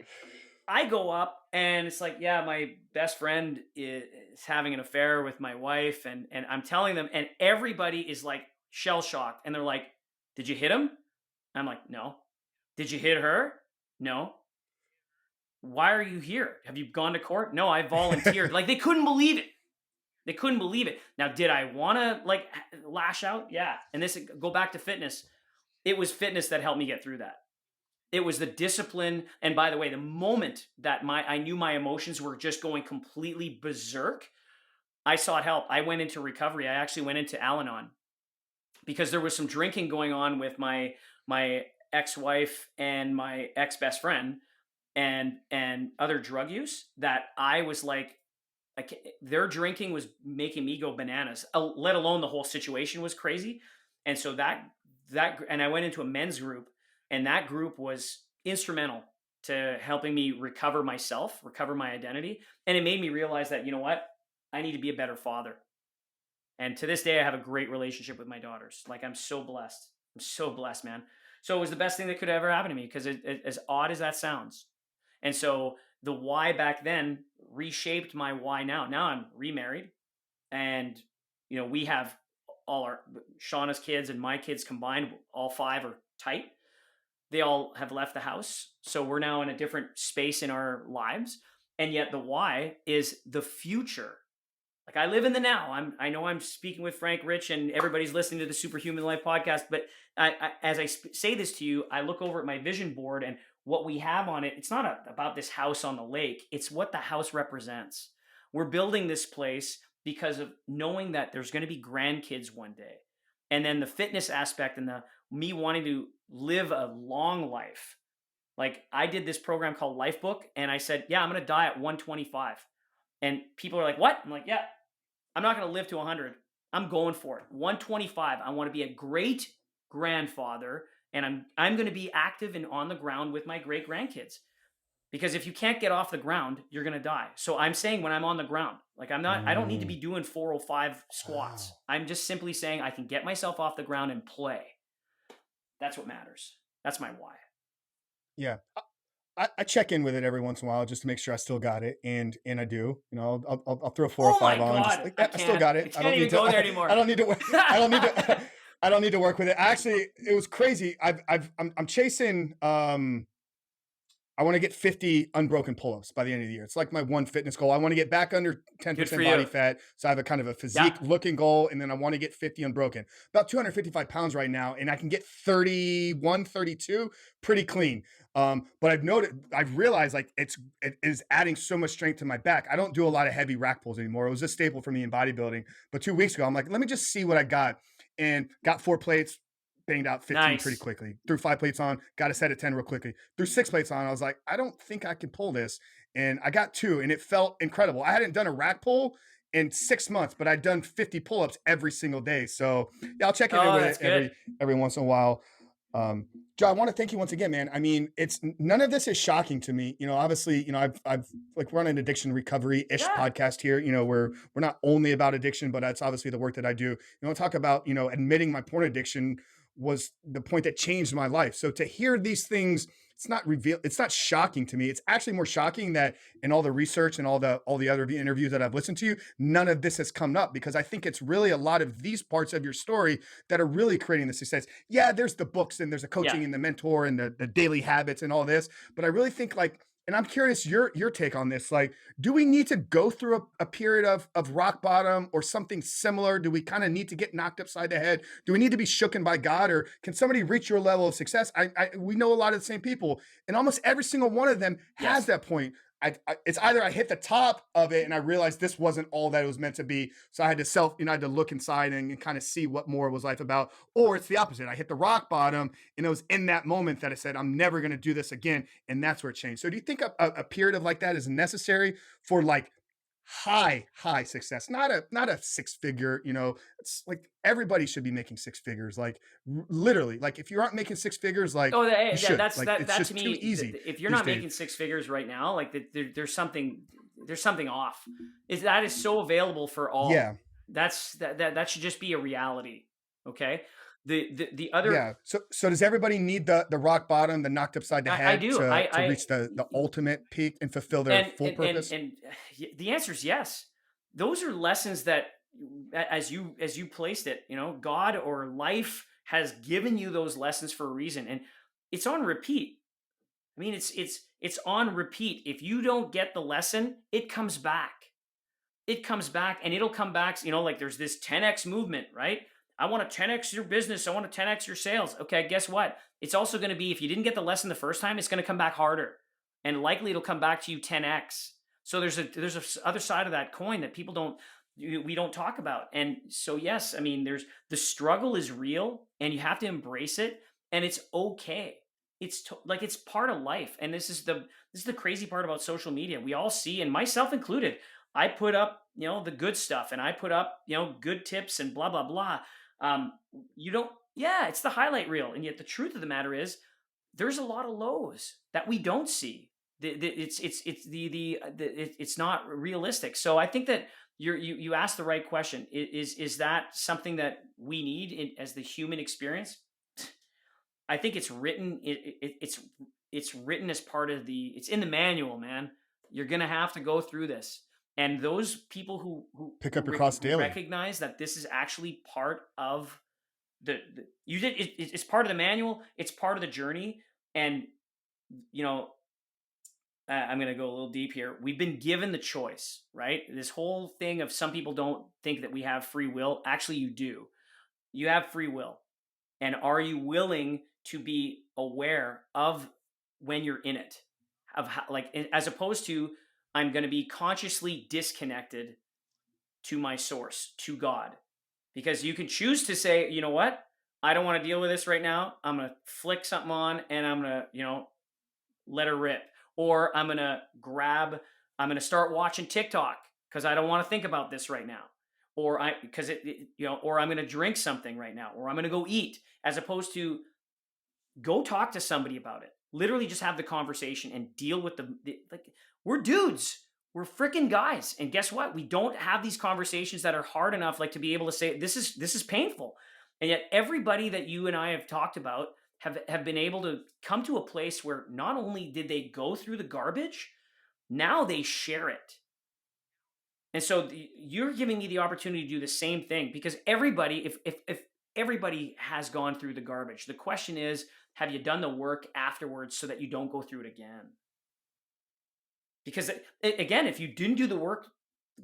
I go up and it's like, yeah, my best friend is having an affair with my wife. And I'm telling them, and everybody is like shell shocked. And they're like, did you hit him? I'm like, no. Did you hit her? No. Why are you here? Have you gone to court? No, I volunteered. Like, they couldn't believe it. They couldn't believe it. Now, did I want to like lash out? Yeah. And go back to fitness. It was fitness that helped me get through that. It was the discipline. And by the way, the moment that I knew my emotions were just going completely berserk, I sought help. I went into recovery. I actually went into Al-Anon because there was some drinking going on with my ex-wife and my ex-best friend and other drug use that I was like, their drinking was making me go bananas, let alone the whole situation was crazy. And so and I went into a men's group, and that group was instrumental to helping me recover myself, recover my identity. And it made me realize that, you know what, I need to be a better father. And to this day, I have a great relationship with my daughters. Like, I'm so blessed. I'm so blessed, man. So it was the best thing that could ever happen to me, because as odd as that sounds. And so the why back then reshaped my why now. Now I'm remarried, and we have all our Shauna's kids and my kids combined, all 5 are tight. They all have left the house, so we're now in a different space in our lives. And yet the why is the future Like I live in the now. I know I'm speaking with Frank Rich and everybody's listening to the Superhuman Life podcast, but as I say this to you, I look over at my vision board and what we have on it. It's not about this house on the lake. It's what the house represents. We're building this place because of knowing that there's going to be grandkids one day. And then the fitness aspect and the me wanting to live a long life. Like I did this program called Lifebook and I said, yeah, I'm going to die at 125. And people are like, what? I'm like, yeah, I'm not going to live to 100. I'm going for it. 125. I want to be a great grandfather and I'm going to be active and on the ground with my great grandkids. Because if you can't get off the ground, you're going to die. So I'm saying when I'm on the ground, like I don't need to be doing 405 squats. Wow. I'm just simply saying I can get myself off the ground and play. That's what matters. That's my why. Yeah. I check in with it every once in a while just to make sure I still got it, and I do. You know, I'll throw 405 on. Just like, yeah, I still got it. I can't even go there anymore. I don't need to. I don't need to. I don't need to work with it. Actually, it was crazy. I'm chasing. I want to get 50 unbroken pull-ups by the end of the year. It's like my one fitness goal. I want to get back under 10% body fat. So I have a kind of a physique looking goal. And then I want to get 50 unbroken. About 255 pounds right now. And I can get 31, 32 pretty clean. But I've realized like it is adding so much strength to my back. I don't do a lot of heavy rack pulls anymore. It was a staple for me in bodybuilding. But 2 weeks ago, I'm like, let me just see what I got. And got 4 plates, banged out 15 pretty quickly. Threw 5 plates on, got a set of 10 real quickly. Threw 6 plates on. I was like, I don't think I can pull this. And I got 2 and it felt incredible. I hadn't done a rack pull in 6 months, but I'd done 50 pull-ups every single day. So yeah, I'll check in with it every once in a while. Joe, I want to thank you once again, man. I mean, it's none of this is shocking to me. You know, obviously, you know, I've like run an addiction recovery-ish podcast here. You know, we're not only about addiction, but that's obviously the work that I do. You know, talk about, you know, admitting my porn addiction was the point that changed my life. So to hear these things, it's not shocking to me. It's actually more shocking that in all the research and all the other interviews that I've listened to, none of this has come up, because I think it's really a lot of these parts of your story that are really creating the success. Yeah, there's the books and there's a coaching and the mentor and the daily habits and all this, but I really think like, and I'm curious your take on this. Like, do we need to go through a period of rock bottom or something similar? Do we kind of need to get knocked upside the head? Do we need to be shooken by God, or can somebody reach your level of success? We know a lot of the same people, and almost every single one of them has that point. It's either I hit the top of it and I realized this wasn't all that it was meant to be. So I had to I had to look inside and kind of see what more was life about. Or it's the opposite. I hit the rock bottom and it was in that moment that I said, I'm never going to do this again. And that's where it changed. So do you think a period of like that is necessary for like high success, not a 6-figure, you know? It's like everybody should be making 6 figures, like literally. Like if you aren't making 6 figures, like you should. That's like, that it's just to me, too easy. If you're not making 6 figures right now, like there's something off. That is so available for all. Yeah, that should just be a reality. Okay. The other So does everybody need the rock bottom, the knocked upside the head to reach the ultimate peak and fulfill their full purpose? And the answer is yes. Those are lessons that, as you placed it, you know, God or life has given you those lessons for a reason, and it's on repeat. I mean, it's on repeat. If you don't get the lesson, it comes back. It comes back, and it'll come back. You know, like there's this 10x movement, right? I want to 10x your business. I want to 10x your sales. Okay, guess what? It's also going to be, if you didn't get the lesson the first time, it's going to come back harder, and likely it'll come back to you 10x. So there's a other side of that coin that we don't talk about. And so yes, I mean, the struggle is real, and you have to embrace it, and it's okay. It's like it's part of life, and this is the crazy part about social media. We all see, and myself included, I put up, you know, the good stuff, and I put up, you know, good tips and blah blah blah. It's the highlight reel. And yet the truth of the matter is there's a lot of lows that we don't see. It's not realistic. So I think that you asked the right question. Is that something that we need as the human experience? I think it's written. It's written as part of it's in the manual, man. You're going to have to go through this. And those people who pick up your cross daily recognize that this is actually part of it's part of the manual. It's part of the journey. And, you know, I'm going to go a little deep here. We've been given the choice, right? This whole thing of some people don't think that we have free will. Actually, you do. You have free will. And are you willing to be aware of when you're in it? Of how, like, as opposed to, I'm going to be consciously disconnected to my source, to God. Because you can choose to say, you know what? I don't want to deal with this right now. I'm going to flick something on and I'm going to, let her rip. Or I'm going to start watching TikTok because I don't want to think about this right now. Or or I'm going to drink something right now, or I'm going to go eat, as opposed to go talk to somebody about it. Literally just have the conversation and deal with like, we're dudes. We're freaking guys. And guess what? We don't have these conversations that are hard enough, like, to be able to say, this is painful. And yet everybody that you and I have talked about have been able to come to a place where not only did they go through the garbage, now they share it. And so you're giving me the opportunity to do the same thing, because everybody, if everybody has gone through the garbage, the question is, have you done the work afterwards so that you don't go through it again? Because again, if you didn't do the work,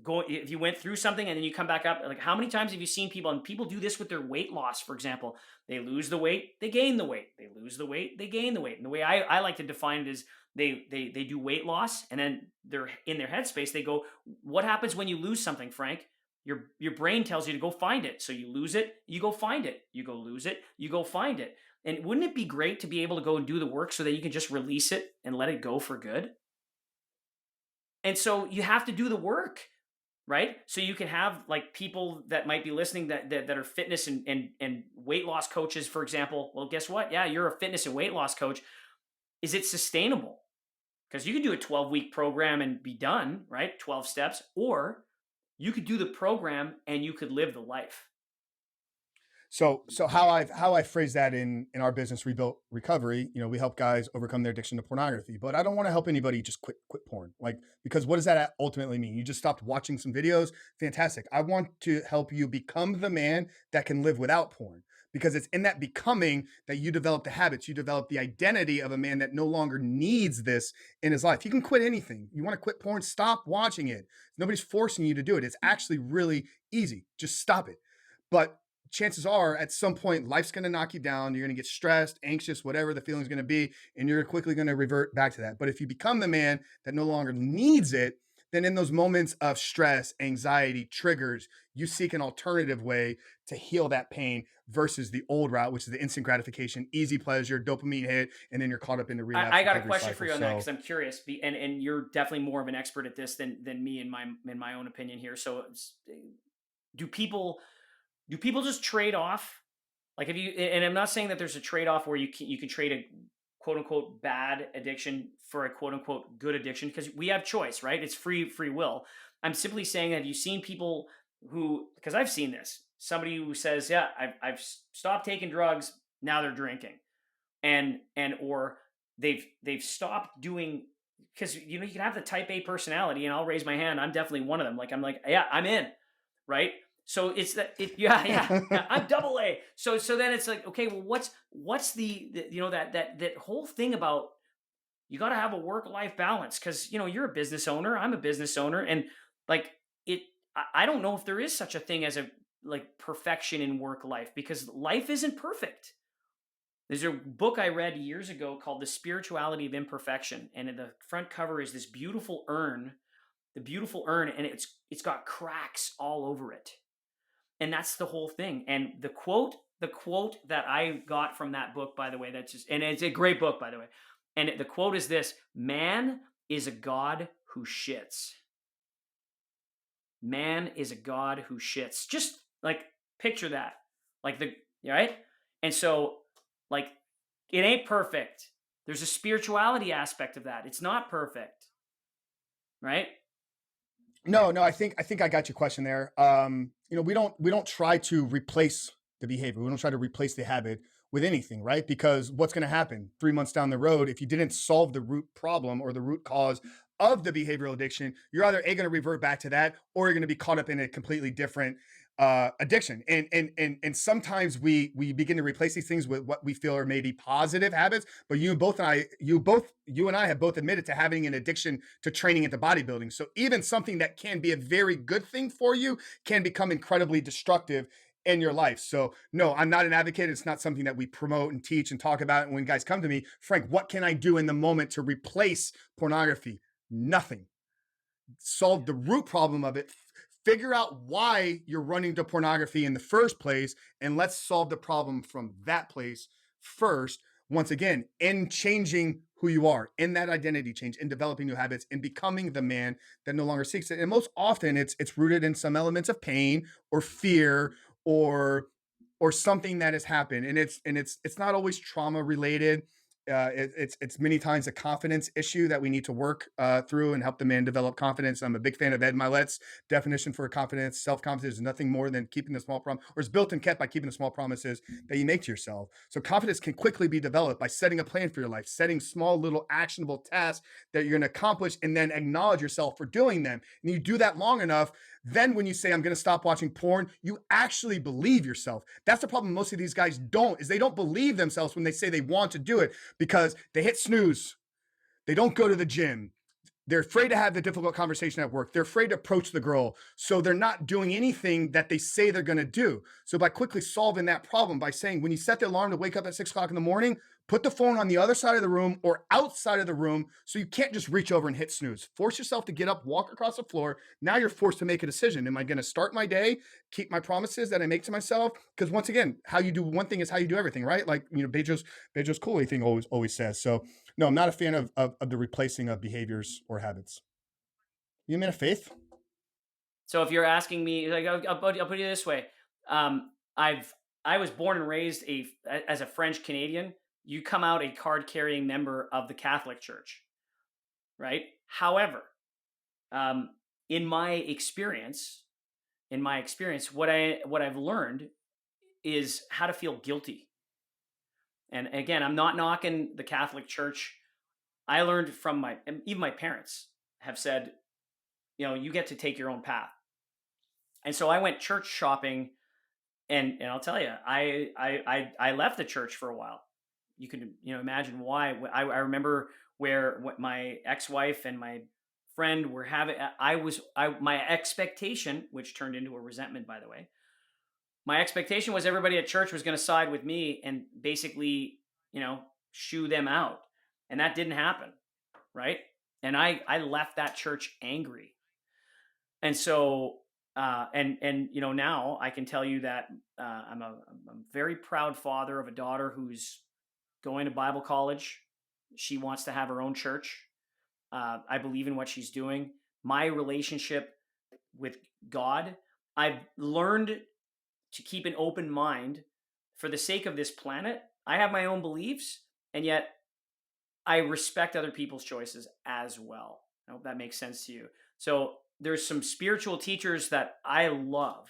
if you went through something and then you come back up, like, how many times have you seen people, and people do this with their weight loss, for example, they lose the weight, they gain the weight, they lose the weight, they gain the weight. And the way I like to define it is they do weight loss, and then they're in their headspace, they go, what happens when you lose something, Frank? Your brain tells you to go find it. So you lose it, you go find it, you go lose it, you go find it. And wouldn't it be great to be able to go and do the work so that you can just release it and let it go for good? And so you have to do the work, right? So you can have, like, people that might be listening that are fitness and weight loss coaches, for example. Well, guess what? Yeah, you're a fitness and weight loss coach. Is it sustainable? Because you could do a 12-week program and be done, right? 12 steps. Or you could do the program and you could live the life. So how I phrase that in our business, Rebuilt Recovery, we help guys overcome their addiction to pornography, but I don't want to help anybody just quit porn. Like, because what does that ultimately mean? You just stopped watching some videos? Fantastic. I want to help you become the man that can live without porn, because it's in that becoming that you develop the habits, you develop the identity of a man that no longer needs this in his life. You can quit anything. You want to quit porn? Stop watching it. Nobody's forcing you to do it. It's actually really easy. Just stop it. But chances are, at some point, life's going to knock you down. You're going to get stressed, anxious, whatever the feeling's going to be, and you're quickly going to revert back to that. But if you become the man that no longer needs it, then in those moments of stress, anxiety, triggers, you seek an alternative way to heal that pain versus the old route, which is the instant gratification, easy pleasure, dopamine hit, and then you're caught up in the relapse. I got a question for you on that, because I'm curious, and you're definitely more of an expert at this than me in my own opinion here. So do people just trade off? Like, if you, and I'm not saying that there's a trade-off where you can trade a quote unquote bad addiction for a quote unquote good addiction, because we have choice, right? It's free will. I'm simply saying, have you seen people who, because I've seen this, somebody who says, yeah, I've stopped taking drugs, now they're drinking, or they've stopped doing, because you can have the type A personality, and I'll raise my hand, I'm definitely one of them. Like, I'm like, yeah, I'm in, right? So it's that, yeah, I'm double A. So then it's like, okay, well, what's the that whole thing about, you got to have a work-life balance, because you're a business owner, I'm a business owner, and like I don't know if there is such a thing as a perfection in work life, because life isn't perfect. There's a book I read years ago called The Spirituality of Imperfection, and in the front cover is this beautiful urn, and it's got cracks all over it. And that's the whole thing. And the quote that I got from that book, by the way, and it's a great book, by the way. And the quote is this: man is a god who shits. Man is a god who shits. Just picture that. Right? And so it ain't perfect. There's a spirituality aspect of that. It's not perfect. Right? No, I think I got your question there. We don't try to replace the behavior. We don't try to replace the habit with anything, right? Because what's going to happen 3 months down the road, if you didn't solve the root problem or the root cause of the behavioral addiction, you're either going to revert back to that, or you're going to be caught up in a completely different addiction. And sometimes we begin to replace these things with what we feel are maybe positive habits. But you and I have both admitted to having an addiction to training into bodybuilding. So even something that can be a very good thing for you can become incredibly destructive in your life. So no, I'm not an advocate. It's not something that we promote and teach and talk about. And when guys come to me, Frank, what can I do in the moment to replace pornography? Nothing. Solve the root problem of it. Figure out why you're running to pornography in the first place, and let's solve the problem from that place first. Once again, in changing who you are, in that identity change, in developing new habits, in becoming the man that no longer seeks it. And most often, it's rooted in some elements of pain or fear or something that has happened, and it's not always trauma related. It's many times a confidence issue that we need to work through and help the man develop confidence. I'm a big fan of Ed Milet's definition for confidence. Self-confidence is nothing more than keeping the small promise, or is built and kept by keeping the small promises that you make to yourself. So confidence can quickly be developed by setting a plan for your life, setting small little actionable tasks that you're going to accomplish, and then acknowledge yourself for doing them. And you do that long enough, then when you say, I'm going to stop watching porn, you actually believe yourself. That's the problem. Most of these guys don't, is they don't believe themselves when they say they want to do it, because they hit snooze. They don't go to the gym. They're afraid to have the difficult conversation at work. They're afraid to approach the girl. So they're not doing anything that they say they're going to do. So by quickly solving that problem, by saying, when you set the alarm to wake up at 6 o'clock in the morning, put the phone on the other side of the room or outside of the room, so you can't just reach over and hit snooze. Force yourself to get up, walk across the floor. Now you're forced to make a decision. Am I going to start my day, keep my promises that I make to myself? Because once again, how you do one thing is how you do everything, right? Like, Bejo's Cooley thing always says. So no, I'm not a fan of the replacing of behaviors or habits. You a man of faith? So if you're asking me, like, I'll put it this way. I was born and raised as a French Canadian. You come out a card carrying member of the Catholic Church, right? However, in my experience, what I've learned is how to feel guilty. And again, I'm not knocking the Catholic Church. I learned from even my parents have said, you get to take your own path. And so I went church shopping, and I'll tell you, I left the church for a while. You can imagine why. I remember what my ex-wife and my friend were having. My expectation, which turned into a resentment, by the way. My expectation was everybody at church was going to side with me and basically, shoo them out. And that didn't happen, right? And I left that church angry. And so, now I can tell you that I'm a very proud father of a daughter who's going to Bible college. She wants to have her own church. I believe in what she's doing. My relationship with God, I've learned to keep an open mind for the sake of this planet. I have my own beliefs, and yet I respect other people's choices as well. I hope that makes sense to you. So there's some spiritual teachers that I love.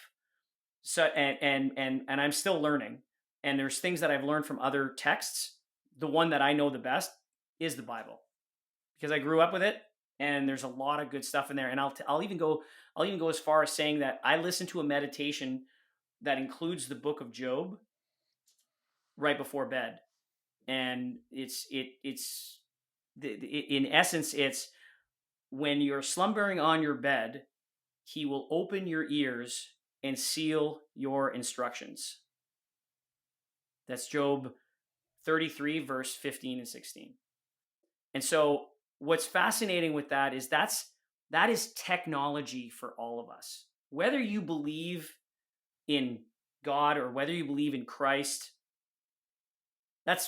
So and I'm still learning. And there's things that I've learned from other texts. The one that I know the best is the Bible, because I grew up with it, and there's a lot of good stuff in there. And I'll even go as far as saying that I listen to a meditation that includes the book of Job right before bed. And in essence, it's when you're slumbering on your bed, he will open your ears and seal your instructions. That's Job 33, verse 15 and 16. And so what's fascinating with that is that is technology for all of us. Whether you believe in God or whether you believe in Christ, that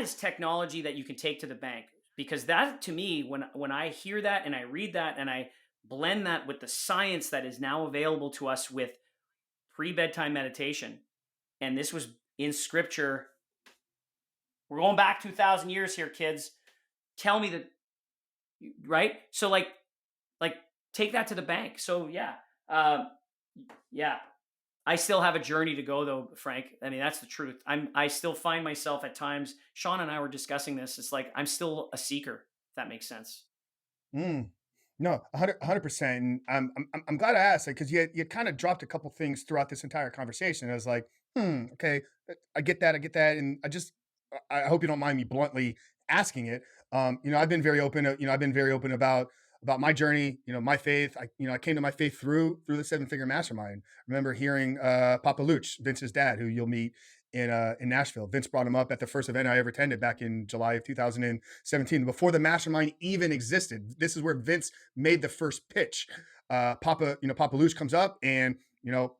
is technology that you can take to the bank. Because that, to me, when I hear that and I read that and I blend that with the science that is now available to us with pre-bedtime meditation, and this was in scripture, we're going back 2,000 years here, kids. Tell me that, right? So like take that to the bank. So yeah. I still have a journey to go, though, Frank. I mean, that's the truth. I still find myself at times. Sean and I were discussing this. It's like I'm still a seeker. If that makes sense. No, 100%. And I'm glad I asked, because you kind of dropped a couple things throughout this entire conversation. I was like, okay, I get that, and I hope you don't mind me bluntly asking it. I've been very open. I've been very open about my journey. My faith. I came to my faith through the Seven Figure Mastermind. I remember hearing Papa Luch, Vince's dad, who you'll meet in Nashville. Vince brought him up at the first event I ever attended back in July of 2017, before the mastermind even existed. This is where Vince made the first pitch. Papa Luch comes up, and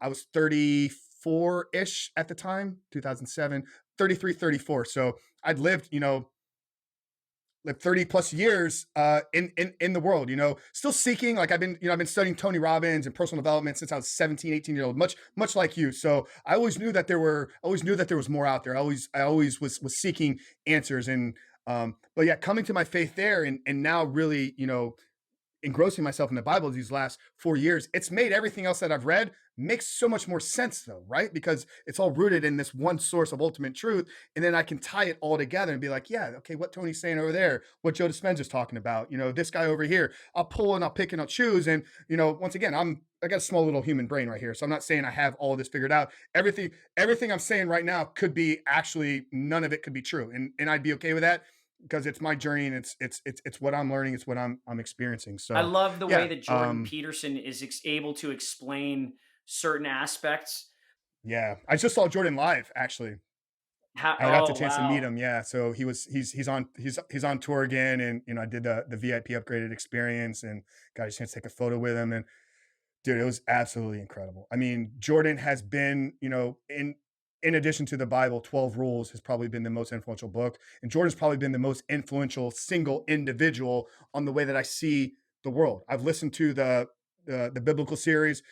I was 34-ish at the time, 2007, 33, 34. So I'd lived, like 30 plus years in the world, still seeking. Like I've been studying Tony Robbins and personal development since I was 17, 18 years old, much like you. So I always knew that there was more out there. I always was seeking answers. And but yeah, coming to my faith there, and now really, engrossing myself in the Bible these last 4 years, it's made everything else that I've read makes so much more sense, though, right? Because it's all rooted in this one source of ultimate truth. And then I can tie it all together and be like, yeah, okay, what Tony's saying over there, what Joe Dispenza's talking about, this guy over here, I'll pull and I'll pick and I'll choose. And, once again, I got a small little human brain right here. So I'm not saying I have all of this figured out. Everything I'm saying right now could be, actually, none of it could be true. And I'd be okay with that, because it's my journey, and it's what I'm learning. It's what I'm experiencing. I So love the way yeah, that Jordan Peterson is able to explain certain aspects. yeah. I just saw Jordan live, actually. I got the Oh, chance to meet wow. him. Yeah. So he's on tour again, and I did the VIP upgraded experience, and got a chance to take a photo with him. And dude, it was absolutely incredible. I mean, Jordan has been, in addition to the Bible, 12 Rules has probably been the most influential book. And Jordan's probably been the most influential single individual on the way that I see the world. I've listened to the biblical series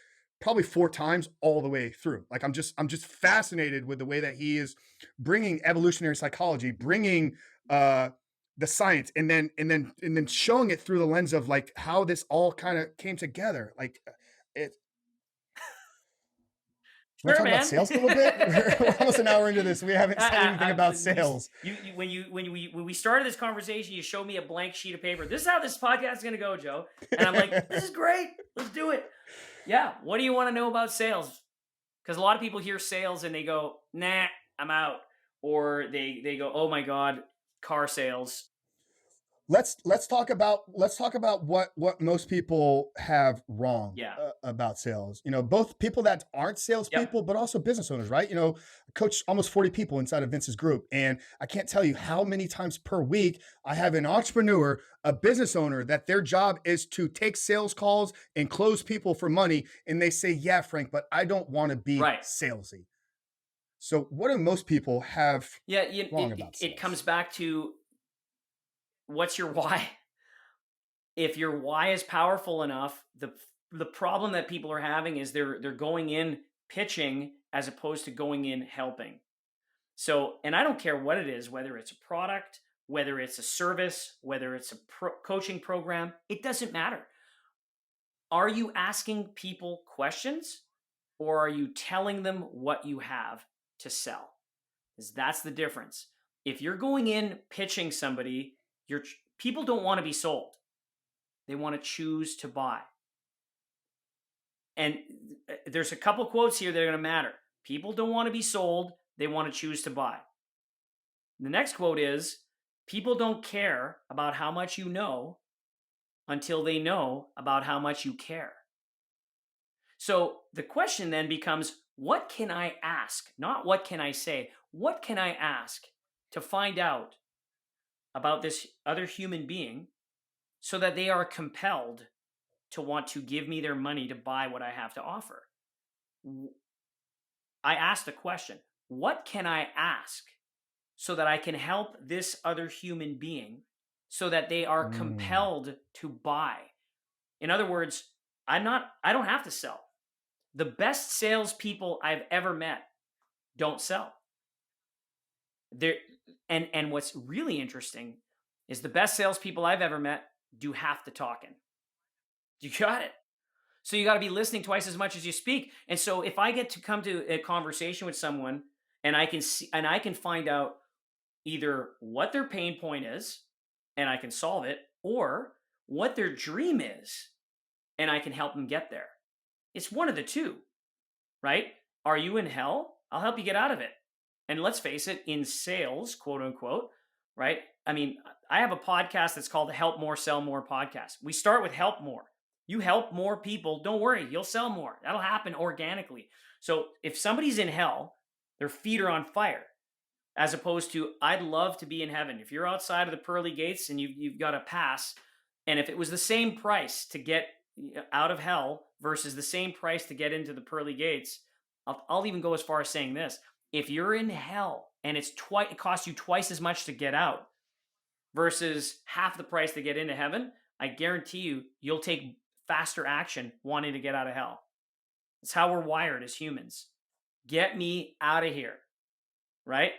probably 4 times all the way through. Like I'm just fascinated with the way that he is bringing evolutionary psychology, bringing the science, and then showing it through the lens of like how this all kind of came together. Like it. Want to Sure, talk about man. sales a little bit? We're almost an hour into this. We haven't said anything about sales. When we started this conversation, you showed me a blank sheet of paper. This is how this podcast is going to go, Joe. And I'm like, this is great. Let's do it. Yeah. What do you want to know about sales? Because a lot of people hear sales and they go, nah, I'm out. Or they go, oh my God, car sales. Let's talk about what most people have wrong Yeah. about sales. Both people that aren't salespeople, Yep. but also business owners, right? I coach almost 40 people inside of Vince's group, and I can't tell you how many times per week I have an entrepreneur, a business owner, that their job is to take sales calls and close people for money, and they say, "Yeah, Frank, but I don't want to be Right. salesy." So, what do most people have Yeah. wrong about It sales? comes back to, what's your why? If your why is powerful enough, the problem that people are having is they're going in pitching as opposed to going in helping. So, and I don't care what it is, whether it's a product, whether it's a service, whether it's a coaching program, it doesn't matter. Are you asking people questions, or are you telling them what you have to sell? Because that's the difference. If you're going in pitching somebody, people don't want to be sold. They want to choose to buy. And there's a couple quotes here that are going to matter. People don't want to be sold. They want to choose to buy. The next quote is, people don't care about how much you know until they know about how much you care. So the question then becomes, what can I ask? Not what can I say. What can I ask to find out about this other human being so that they are compelled to want to give me their money to buy what I have to offer? I asked the question, what can I ask so that I can help this other human being so that they are compelled to buy? In other words, I don't have to sell. The best salespeople I've ever met don't sell. And what's really interesting is the best salespeople I've ever met do half the talking. You got it. So you got to be listening twice as much as you speak. And so if I get to come to a conversation with someone and I can find out either what their pain point is and I can solve it, or what their dream is, and I can help them get there. It's one of the two, right? Are you in hell? I'll help you get out of it. And let's face it, in sales, quote unquote, right? I mean, I have a podcast that's called the Help More, Sell More podcast. We start with help more. You help more people, don't worry, you'll sell more. That'll happen organically. So if somebody's in hell, their feet are on fire, as opposed to, I'd love to be in heaven. If you're outside of the pearly gates and you've got a pass, and if it was the same price to get out of hell versus the same price to get into the pearly gates, I'll even go as far as saying this. If you're in hell and it costs you twice as much to get out versus half the price to get into heaven, I guarantee you'll take faster action wanting to get out of hell. It's how we're wired as humans. Get me out of here, right?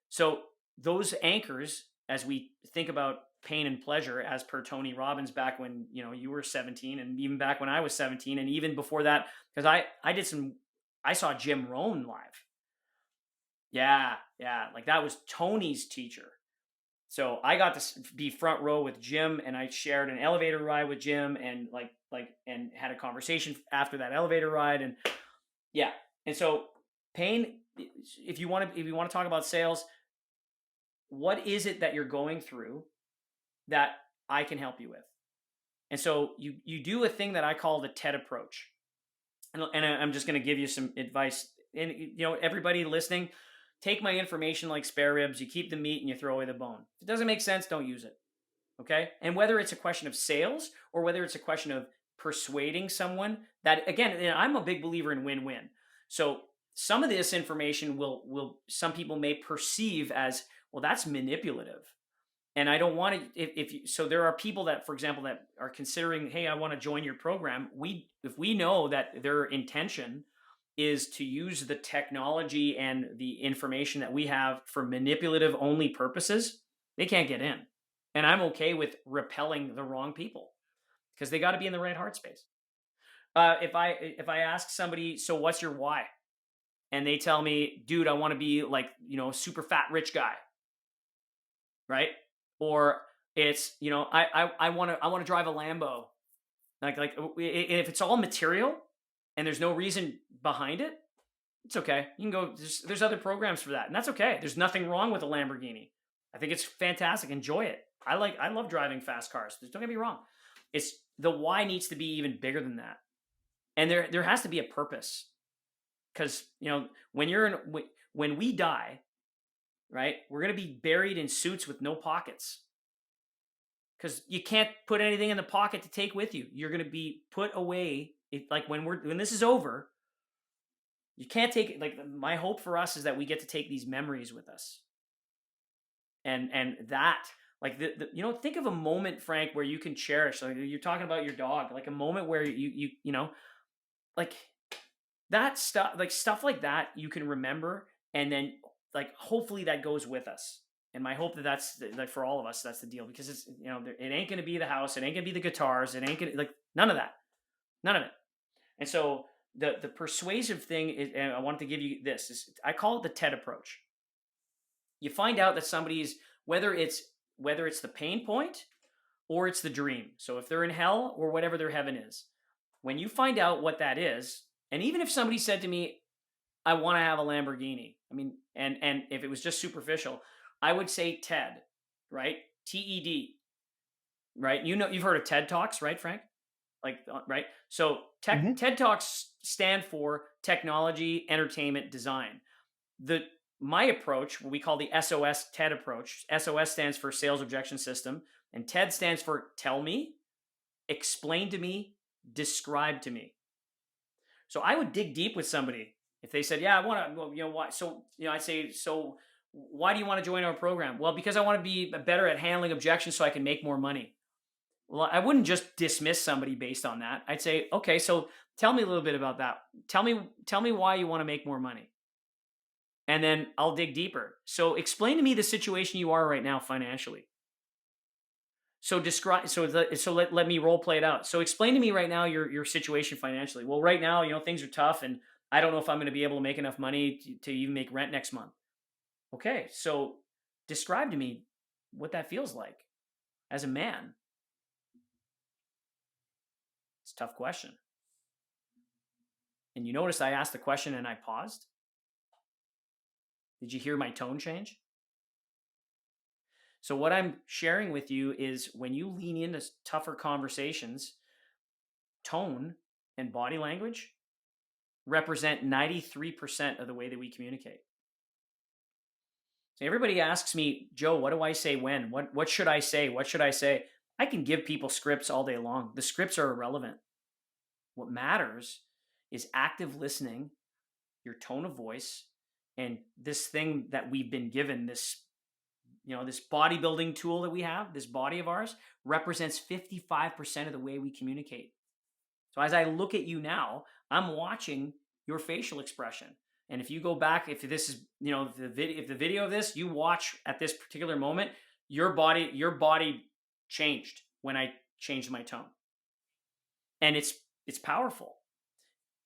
So those anchors, as we think about pain and pleasure, as per Tony Robbins back when you were 17, and even back when I was 17, and even before that, because I saw Jim Rohn live. Yeah, like that was Tony's teacher. So I got to be front row with Jim, and I shared an elevator ride with Jim, and and had a conversation after that elevator ride, and yeah. And so pain, if you want to talk about sales, what is it that you're going through that I can help you with? And so you do a thing that I call the TED approach. And I'm just going to give you some advice. And everybody listening, take my information like spare ribs. You keep the meat and you throw away the bone. If it doesn't make sense, don't use it. Okay? And whether it's a question of sales or whether it's a question of persuading someone, that again, I'm a big believer in win-win. So some of this information will some people may perceive as, well, that's manipulative. And I don't want to, so there are people that, for example, that are considering, hey, I want to join your program. If we know that their intention is to use the technology and the information that we have for manipulative only purposes, they can't get in. And I'm okay with repelling the wrong people because they got to be in the right heart space. If I ask somebody, so what's your why? And they tell me, dude, I want to be like, super fat rich guy. Right? Or it's, I want to drive a Lambo. Like if it's all material and there's no reason behind it, it's okay. You can go, there's other programs for that. And that's okay. There's nothing wrong with a Lamborghini. I think it's fantastic. Enjoy it. I love driving fast cars. Don't get me wrong. It's the why needs to be even bigger than that. And there has to be a purpose. Because, when we die, right, we're going to be buried in suits with no pockets. Because you can't put anything in the pocket to take with you. You're going to be put away. When this is over, you can't take it. Like, my hope for us is that we get to take these memories with us. And that, like, think of a moment, Frank, where you can cherish. Like, you're talking about your dog, like a moment where you like that stuff, like stuff like that, you can remember, and then like hopefully that goes with us. And my hope that's like for all of us, that's the deal, because it's it ain't gonna be the house, it ain't gonna be the guitars, it ain't gonna like none of it. And so the persuasive thing is, and I wanted to give you this, is I call it the TED approach. You find out that somebody's whether it's the pain point or it's the dream. So if they're in hell or whatever their heaven is, when you find out what that is, and even if somebody said to me, I want to have a Lamborghini, I mean, and if it was just superficial, I would say TED, right? TED, right? You've heard of TED Talks, right, Frank? Like, right? So TED Talks stand for technology, entertainment, design. My approach, what we call the S.O.S. TED approach, S.O.S. stands for Sales Objection System, and TED stands for Tell Me, Explain to Me, Describe to Me. So I would dig deep with somebody. If they said, yeah, I want to, well, why? So, I'd say, so why do you want to join our program? Well, because I want to be better at handling objections so I can make more money. Well, I wouldn't just dismiss somebody based on that. I'd say, okay, so tell me a little bit about that. Tell me why you want to make more money. And then I'll dig deeper. So explain to me the situation you are right now financially. So let me role play it out. So explain to me right now your situation financially. Well, right now, things are tough, and I don't know if I'm going to be able to make enough money to even make rent next month. Okay, so describe to me what that feels like as a man. a tough question. And you notice I asked the question and I paused. Did you hear my tone change? So what I'm sharing with you is when you lean into tougher conversations, tone and body language represent 93% of the way that we communicate. So everybody asks me, Joe, what do I say when? What should I say? What should I say? I can give people scripts all day long. The scripts are irrelevant. What matters is active listening, your tone of voice, and this thing that we've been given, this bodybuilding tool that we have, this body of ours, represents 55% of the way we communicate. So as I look at you now, I'm watching your facial expression. And if you go back, if this is, if the video of this, you watch at this particular moment, your body changed when I changed my tone. And it's powerful.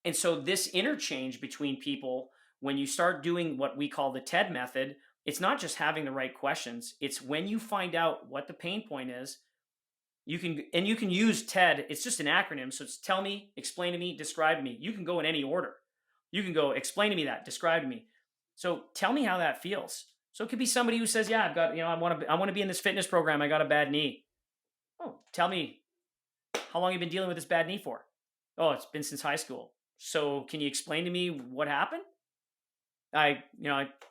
And so this interchange between people, when you start doing what we call the TED method, it's not just having the right questions. It's when you find out what the pain point is, you can use TED. It's just an acronym. So it's tell me, explain to me, describe to me. You can go in any order. You can go explain to me that, describe to me. So tell me how that feels. So it could be somebody who says, yeah, I've got, I want to be in this fitness program. I got a bad knee. Oh, tell me, how long have you been dealing with this bad knee for? Oh, it's been since high school. So can you explain to me what happened? I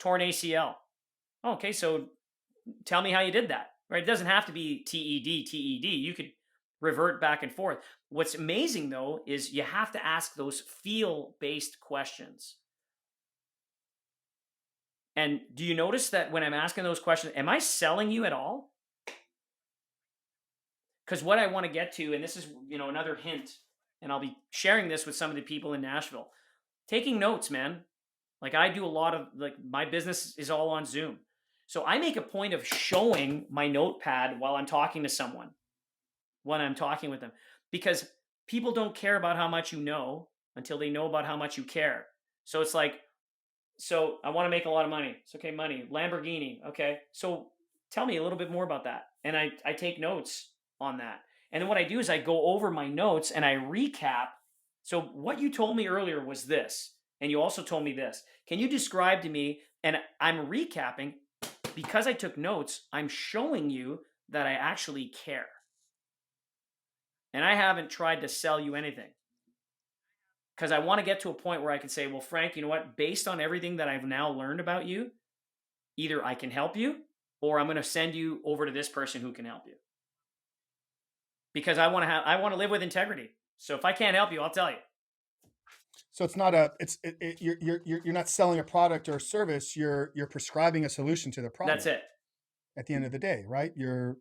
tore an ACL. Oh, okay, so tell me how you did that. Right? It doesn't have to be TED. You could revert back and forth. What's amazing though is you have to ask those feel-based questions. And do you notice that when I'm asking those questions, am I selling you at all? Because what I want to get to, and this is another hint, and I'll be sharing this with some of the people in Nashville, taking notes, man. Like I do a lot of, my business is all on Zoom. So I make a point of showing my notepad while I'm talking to someone, when I'm talking with them, because people don't care about how much you know until they know about how much you care. So it's like, so I want to make a lot of money. It's okay, money, Lamborghini. Okay. So tell me a little bit more about that. And I take notes on that. And then what I do is I go over my notes and I recap. So what you told me earlier was this, and you also told me this. Can you describe to me, and I'm recapping, because I took notes, I'm showing you that I actually care. And I haven't tried to sell you anything. Because I want to get to a point where I can say, well, Frank, you know what? Based on everything that I've now learned about you, either I can help you or I'm going to send you over to this person who can help you. Because I want to live with integrity. So if I can't help you, I'll tell you. So it's not you're not selling a product or a service. You're prescribing a solution to the problem. That's it. At the end of the day, right? Your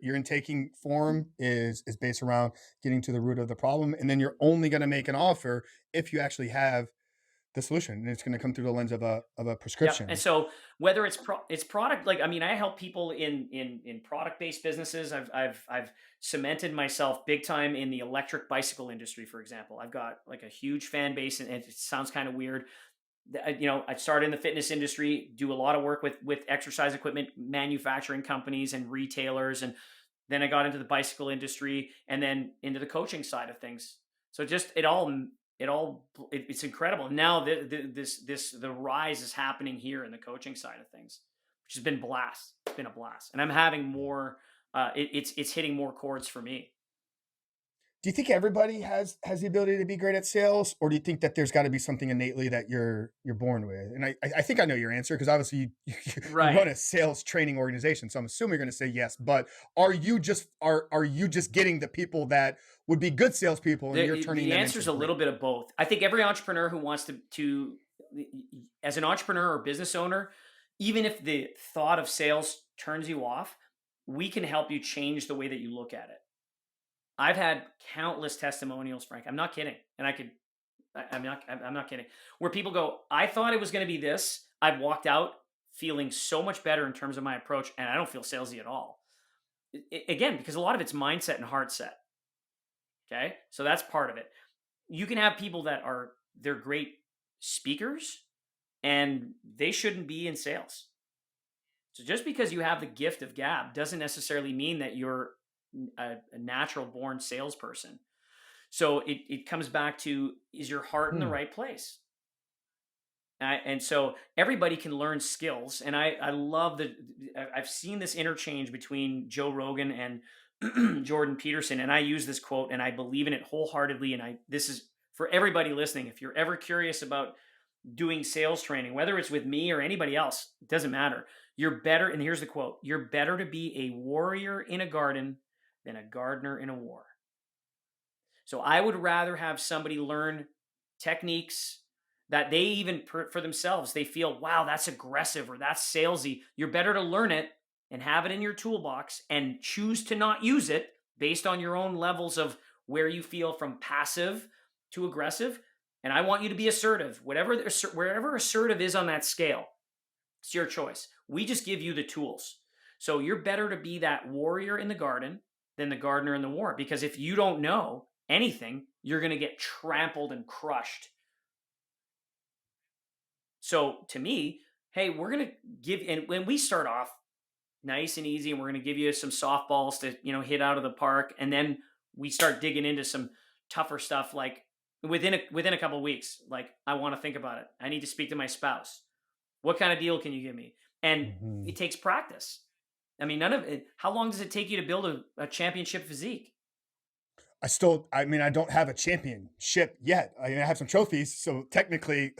intaking form is based around getting to the root of the problem, and then you're only going to make an offer if you actually have the solution, and it's going to come through the lens of a prescription. Yeah. And so whether it's product, I help people in product based businesses. I've cemented myself big time in the electric bicycle industry, for example. I've got like a huge fan base, and it sounds kind of weird. I started in the fitness industry, do a lot of work with exercise equipment manufacturing companies and retailers. And then I got into the bicycle industry and then into the coaching side of things. So just it's incredible. Now the rise is happening here in the coaching side of things, which has been blast. It's been a blast. And I'm having more, it's hitting more chords for me. Do you think everybody has the ability to be great at sales, or do you think that there's got to be something innately that you're born with? And I think I know your answer, because obviously you Right. run a sales training organization, so I'm assuming you're going to say yes. But are you just getting the people that would be good salespeople, and you're turning them into? The answer is a little bit of both. I think every entrepreneur who wants to as an entrepreneur or business owner, even if the thought of sales turns you off, we can help you change the way that you look at it. I've had countless testimonials, Frank. I'm not kidding. And I'm not kidding. Where people go, I thought it was going to be this. I've walked out feeling so much better in terms of my approach, and I don't feel salesy at all. Again, because a lot of it's mindset and heart set. Okay. So that's part of it. You can have people that they're great speakers and they shouldn't be in sales. So just because you have the gift of gab doesn't necessarily mean that you're a natural born salesperson. So it comes back to, is your heart in the Hmm. right place? And so everybody can learn skills. And I love that I've seen this interchange between Joe Rogan and Jordan Peterson. And I use this quote and I believe in it wholeheartedly. And this is for everybody listening. If you're ever curious about doing sales training, whether it's with me or anybody else, it doesn't matter. You're better. And here's the quote: you're better to be a warrior in a garden than a gardener in a war. So I would rather have somebody learn techniques that they even for themselves, they feel, wow, that's aggressive or that's salesy. You're better to learn it and have it in your toolbox and choose to not use it based on your own levels of where you feel from passive to aggressive. And I want you to be assertive, wherever assertive is on that scale. It's your choice. We just give you the tools. So you're better to be that warrior in the garden than the gardener in the war. Because if you don't know anything, you're going to get trampled and crushed. So to me, hey, we're going to give, and when we start off nice and easy, and we're going to give you some softballs to, hit out of the park. And then we start digging into some tougher stuff, like within a couple of weeks, like, I want to think about it. I need to speak to my spouse. What kind of deal can you give me? And it takes practice. I mean, none of it. How long does it take you to build a championship physique? I don't have a championship yet. I have some trophies. So technically,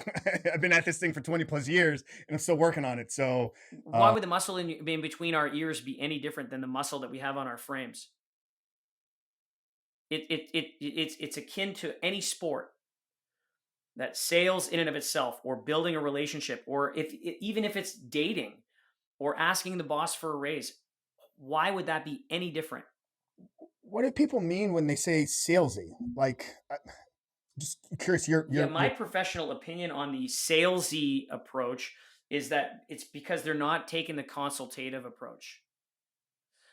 I've been at this thing for 20 plus years and I'm still working on it. So, Why would the muscle in between our ears be any different than the muscle that we have on our frames? It's akin to any sport. That sales in and of itself, or building a relationship, or even if it's dating or asking the boss for a raise, why would that be any different? what do people mean when they say salesy? Like, just curious. Yeah, my professional opinion on the salesy approach is that it's because they're not taking the consultative approach.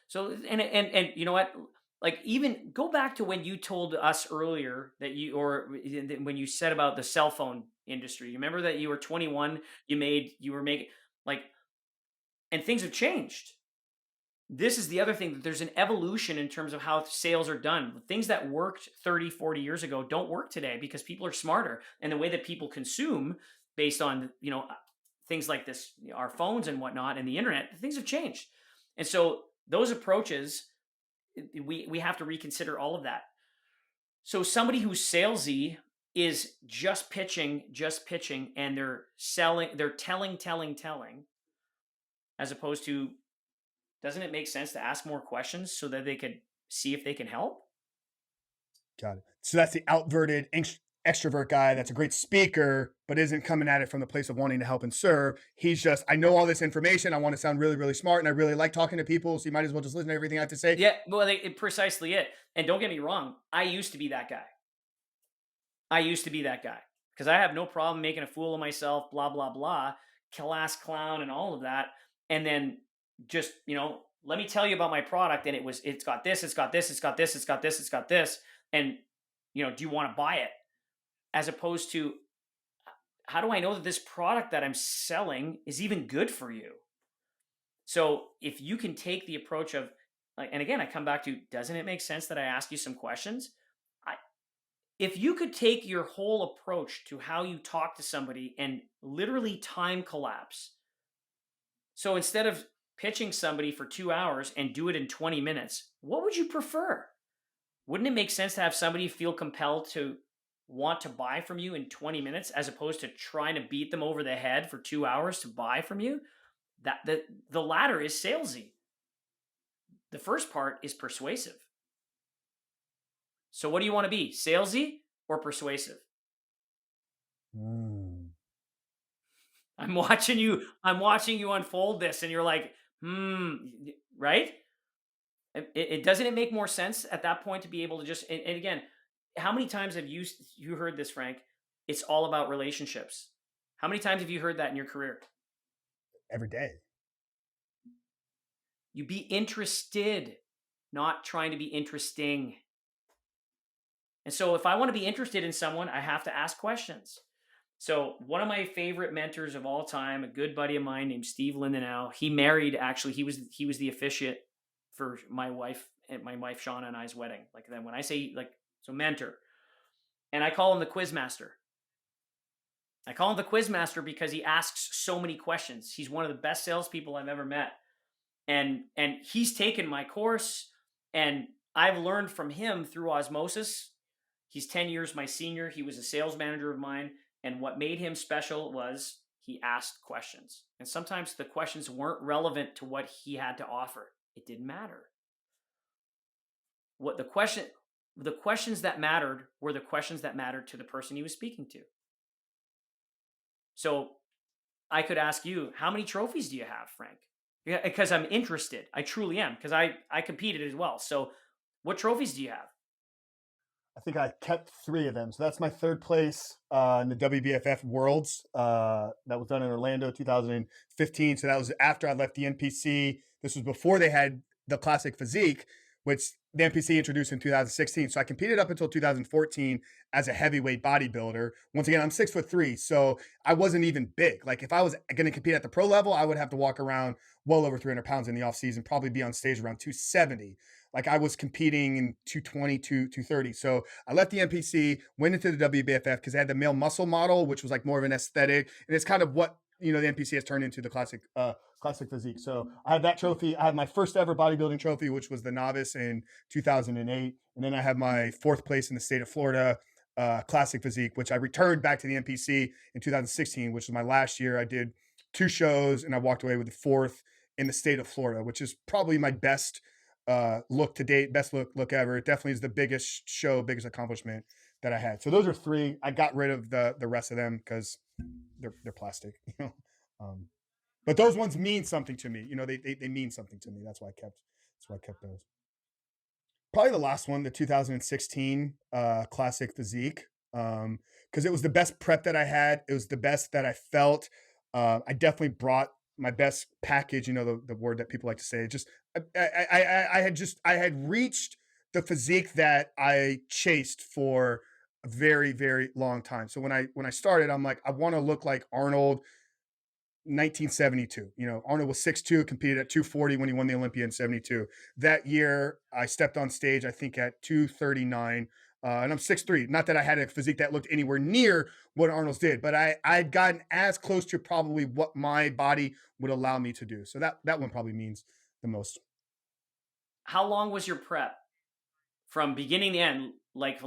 So, and you know what? Like, even go back to when you told us earlier that when you said about the cell phone industry. You remember that you were 21, you were making, like, and things have changed. This is the other thing, that there's an evolution in terms of how sales are done. Things that worked 30, 40 years ago don't work today because people are smarter, and the way that people consume based on, things like this, our phones and whatnot, and the internet, things have changed. And so those approaches, we have to reconsider all of that. So somebody who's salesy is just pitching, and they're selling, they're telling, as opposed to, doesn't it make sense to ask more questions so that they could see if they can help? Got it. So that's the outverted extrovert guy that's a great speaker, but isn't coming at it from the place of wanting to help and serve. He's just, I know all this information. I want to sound really, really smart, and I really like talking to people. So you might as well just listen to everything I have to say. Yeah, well, precisely it. And don't get me wrong, I used to be that guy. Because I have no problem making a fool of myself, blah, blah, blah, class clown and all of that. And then just, let me tell you about my product. And it's got this, it's got this, it's got this, it's got this, it's got this. And, do you want to buy it? As opposed to, how do I know that this product that I'm selling is even good for you? So if you can take the approach of, like, and again, I come back to, doesn't it make sense that I ask you some questions? If you could take your whole approach to how you talk to somebody and literally time collapse. So instead of pitching somebody for 2 hours and do it in 20 minutes, what would you prefer? Wouldn't it make sense to have somebody feel compelled to want to buy from you in 20 minutes as opposed to trying to beat them over the head for 2 hours to buy from you? The latter is salesy. The first part is persuasive. So what do you want to be? Salesy or persuasive? I'm watching you unfold this, and you're like, right? Doesn't it make more sense at that point to be able to just, and again, how many times have you heard this, Frank? It's all about relationships. How many times have you heard that in your career? Every day. You be interested, not trying to be interesting. And so if I want to be interested in someone, I have to ask questions. So one of my favorite mentors of all time, a good buddy of mine named Steve Lindenau, he was the officiate for my wife Shauna and I's wedding. Like, then when I say, like, so mentor, And I call him the quiz master. I call him the quiz master because he asks so many questions. He's one of the best salespeople I've ever met. And he's taken my course, and I've learned from him through osmosis. He's 10 years my senior. He was a sales manager of mine. And what made him special was he asked questions. And sometimes the questions weren't relevant to what he had to offer. It didn't matter. The questions that mattered were the questions that mattered to the person he was speaking to. So I could ask you, how many trophies do you have, Frank? Yeah, because I'm interested. I truly am, because I competed as well. So what trophies do you have? I think I kept 3 of them. So that's my 3rd place in the WBFF Worlds. That was done in Orlando, 2015. So that was after I left the NPC. This was before they had the Classic Physique, which the NPC introduced in 2016. So I competed up until 2014 as a heavyweight bodybuilder. Once again, I'm 6'3", so I wasn't even big. Like if I was going to compete at the pro level, I would have to walk around well over 300 pounds in the off season, probably be on stage around 270. Like I was competing in 220 to 230. So I left the NPC, went into the WBFF because they had the male muscle model, which was like more of an aesthetic. And it's kind of what, the NPC has turned into the classic physique. So I had that trophy. I had my first ever bodybuilding trophy, which was the novice in 2008. And then I have my 4th place in the state of Florida, classic physique, which I returned back to the NPC in 2016, which was my last year. I did 2 shows and I walked away with the 4th in the state of Florida, which is probably my best look to date, best look ever. It definitely is the biggest show, biggest accomplishment that I had. So those are 3. I got rid of the rest of them because they're plastic, but those ones mean something to me. They mean something to me. That's why I kept those. Probably the last one, the 2016 classic physique, because it was the best prep that I had. It was the best that I felt. I definitely brought my best package. The word that people like to say. Just I had reached the physique that I chased for a very, very long time. So when I started, I'm like, I want to look like Arnold 1972. Arnold was 6'2", competed at 240 when he won the Olympia in 72. That year, I stepped on stage, I think at 239, and I'm 6'3". Not that I had a physique that looked anywhere near what Arnold's did, but I'd gotten as close to probably what my body would allow me to do. So that one probably means the most. How long was your prep from beginning to end? Like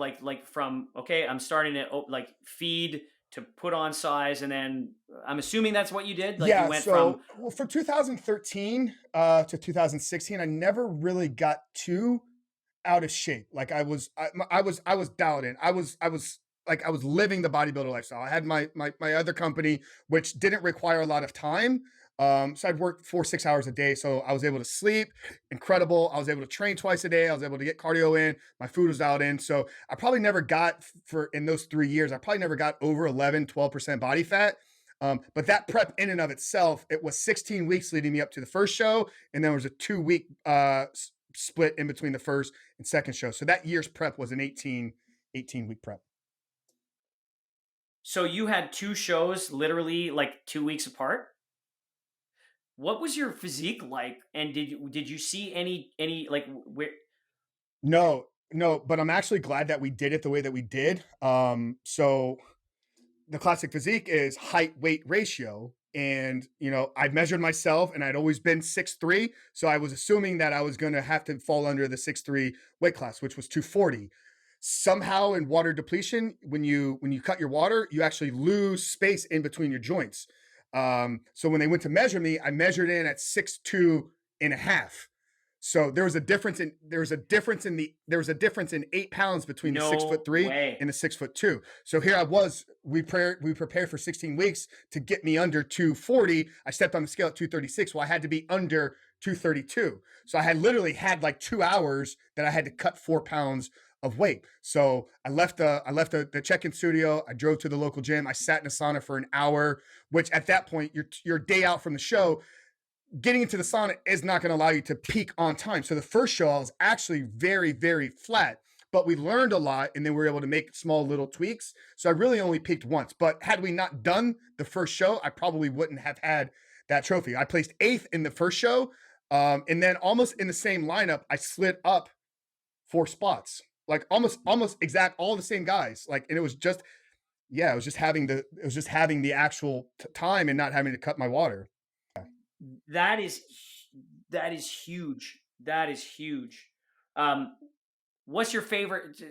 from, okay, I'm starting to like feed to put on size, and then I'm assuming that's what you did. Like yeah. You went so for 2013 to 2016, I never really got too out of shape. Like I was dialed in. I was living the bodybuilder lifestyle. I had my other company, which didn't require a lot of time. So I'd work 4-6 hours a day. So I was able to sleep, incredible. I was able to train twice a day. I was able to get cardio in. My food was dialed in. So I probably never got in those 3 years, I probably never got over 11-12% body fat. But that prep in and of itself, it was 16 weeks leading me up to the first show. And then there was a 2-week split in between the first and second show. So that year's prep was an 18-week prep. So you had 2 shows literally like 2 weeks apart? What was your physique like? And did you see any like where? No, but I'm actually glad that we did it the way that we did. So the classic physique is height weight ratio. And, I measured myself and I'd always been 6'3". So I was assuming that I was going to have to fall under the 6'3" weight class, which was 240. Somehow in water depletion, when you cut your water, you actually lose space in between your joints. So when they went to measure me, I measured in at 6'2 and a half. So there was a difference in 8 pounds between the 6'3" and the 6'2". So here I was, we prepared for 16 weeks to get me under 240. I stepped on the scale at 236. Well, I had to be under 232. So I had literally had like 2 hours that I had to cut 4 pounds of weight. So I left the check-in studio. I drove to the local gym. I sat in a sauna for an hour, which at that point, your day out from the show, getting into the sauna is not going to allow you to peak on time. So the first show, I was actually very, very flat, but we learned a lot and then we were able to make small little tweaks. So I really only peaked once, but had we not done the first show, I probably wouldn't have had that trophy. I placed 8th in the first show. And then almost in the same lineup, I slid up 4 spots. like almost exact, all the same guys. Like, and it was just, yeah, it was just having the actual time and not having to cut my water. That is that is huge. That is huge. Um, what's your favorite?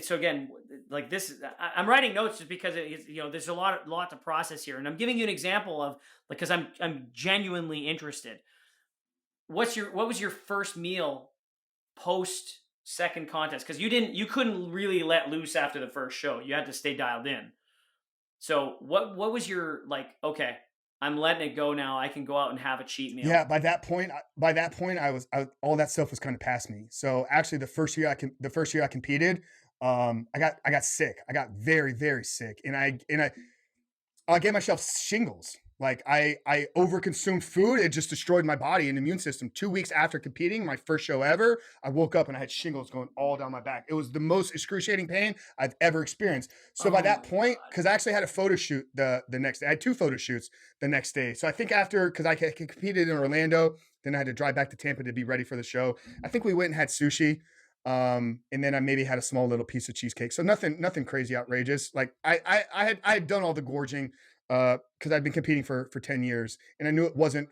So again, like this, I'm writing notes just because there's a lot to process here, and I'm giving you an example of like because I'm genuinely interested. What was your first meal post second contest? Because you couldn't really let loose after the first show. You had to stay dialed in. So what was your like? Okay, I'm letting it go now. I can go out and have a cheat meal. Yeah, by that point, all that stuff was kind of past me. So actually, the first year I competed, I got sick. I got very very sick, and I gave myself shingles. Like I overconsumed food. It just destroyed my body and immune system. 2 weeks after competing, my first show ever, I woke up and I had shingles going all down my back. It was the most excruciating pain I've ever experienced. So Oh by my that point, god. because I actually had a photo shoot the next day, I had 2 photo shoots the next day. So I think after, because I competed in Orlando, then I had to drive back to Tampa to be ready for the show. I think we went and had sushi. And then I maybe had a small little piece of cheesecake. So nothing crazy outrageous. Like I had done all the gorging because I'd been competing for 10 years and I knew it wasn't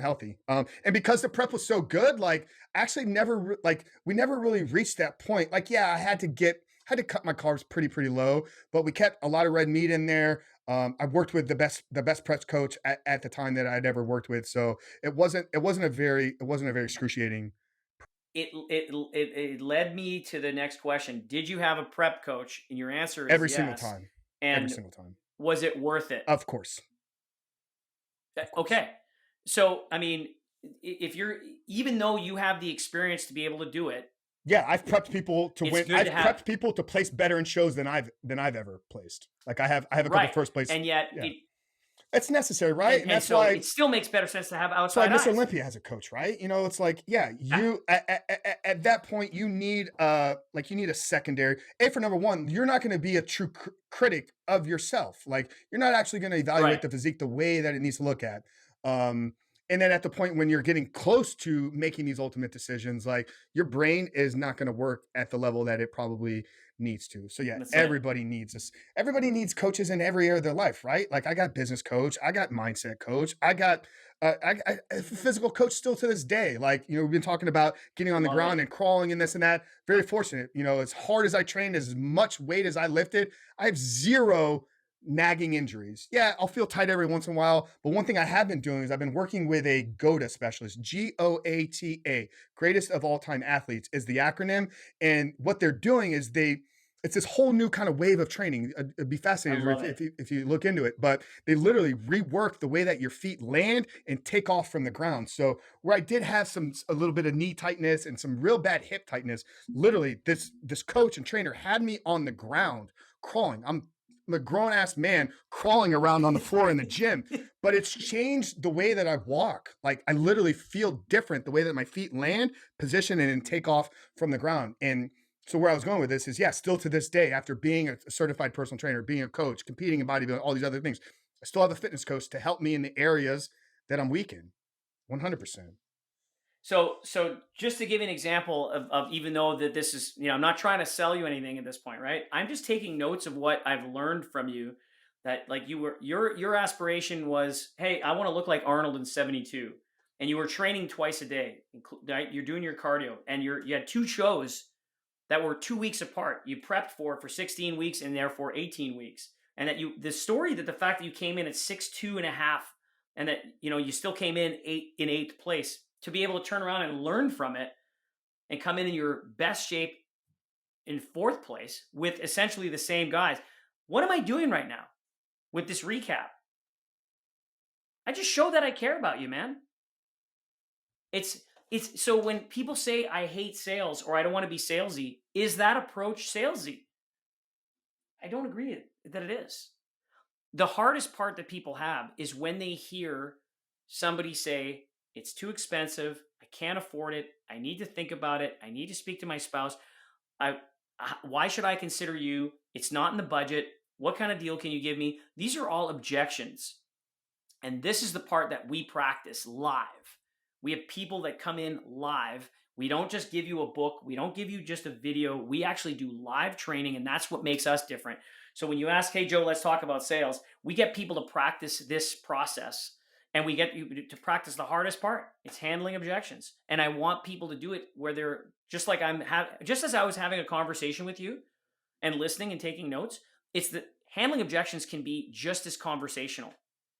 healthy. And because the prep was so good, like actually we never really reached that point. Like, yeah, had to cut my carbs pretty low, but we kept a lot of red meat in there. I worked with the best prep coach at the time that I'd ever worked with. So it wasn't a very excruciating. It led me to the next question. Did you have a prep coach? And your answer is Every single yes. time. Every And single time. was it worth it? Of course. Of course. Okay. So, I mean, if you're, even though you have the experience to be able to do it, Yeah, I've prepped people to it's win. good I've to have. prepped people to place better in shows than I've ever placed. Like I have a couple Right. first place. And yet, Yeah, it's necessary, right? And and that's so why it still makes better sense to have that's why outside Miss eyes. Olympia has a coach, right? You know, it's like, yeah, Yeah. you at that point you need you need a secondary. For number one, you're not going to be a true critic of yourself. Like you're not actually going to evaluate Right. the physique the way that it needs to look at. Um, and then at the point when you're getting close to making these ultimate decisions, like your brain is not going to work at the level that it probably needs to. So yeah, That's it. everybody needs coaches in every area of their life, right? Like I got business coach, I got mindset coach, I got a physical coach still to this day. Like, you know, we've been talking about getting on the Love it. ground and crawling and this and that. Very fortunate. You know, as hard as I trained, as much weight as I lifted, I have zero nagging injuries. Yeah, I'll feel tight every once in a while. But one thing I have been doing is I've been working with a GOATA specialist, GOATA, greatest of all time athletes is the acronym. And what they're doing is it's this whole new kind of wave of training. It'd be fascinating if you look into it, but they literally rework the way that your feet land and take off from the ground. So where I did have a little bit of knee tightness and some real bad hip tightness, literally this coach and trainer had me on the ground crawling. I'm a grown ass man crawling around on the floor in the gym, but it's changed the way that I walk. Like I literally feel different the way that my feet land, position, and then take off from the ground. And so where I was going with this is, yeah, still to this day, after being a certified personal trainer, being a coach, competing in bodybuilding, all these other things, I still have a fitness coach to help me in the areas that I'm weak in. 100%. So just to give you an example of even though that this is, I'm not trying to sell you anything at this point, right? I'm just taking notes of what I've learned from you that like your aspiration was, hey, I want to look like Arnold in 72. And you were training twice a day, right? You're doing your cardio and you had 2 shows that were 2 weeks apart. You prepped for 16 weeks and therefore 18 weeks. And that the story that the fact that you came in at 6'2.5" and that, you still came in eighth place, to be able to turn around and learn from it and come in your best shape in 4th place with essentially the same guys. What am I doing right now with this recap? I just show that I care about you, man. It's so when people say I hate sales or I don't want to be salesy, is that approach salesy? I don't agree that it is. The hardest part that people have is when they hear somebody say, it's too expensive, I can't afford it, I need to think about it, I need to speak to my spouse. Why should I consider you? It's not in the budget. What kind of deal can you give me? These are all objections. And this is the part that we practice live. We have people that come in live We don't just give you a book. We don't give you just a video. We actually do live training, and that's what makes us different. So when you ask, hey, Joe, let's talk about sales, we get people to practice this process, and we get you to practice the hardest part. It's handling objections. And I want people to do it where they're just like just as I was having a conversation with you and listening and taking notes, it's that handling objections can be just as conversational.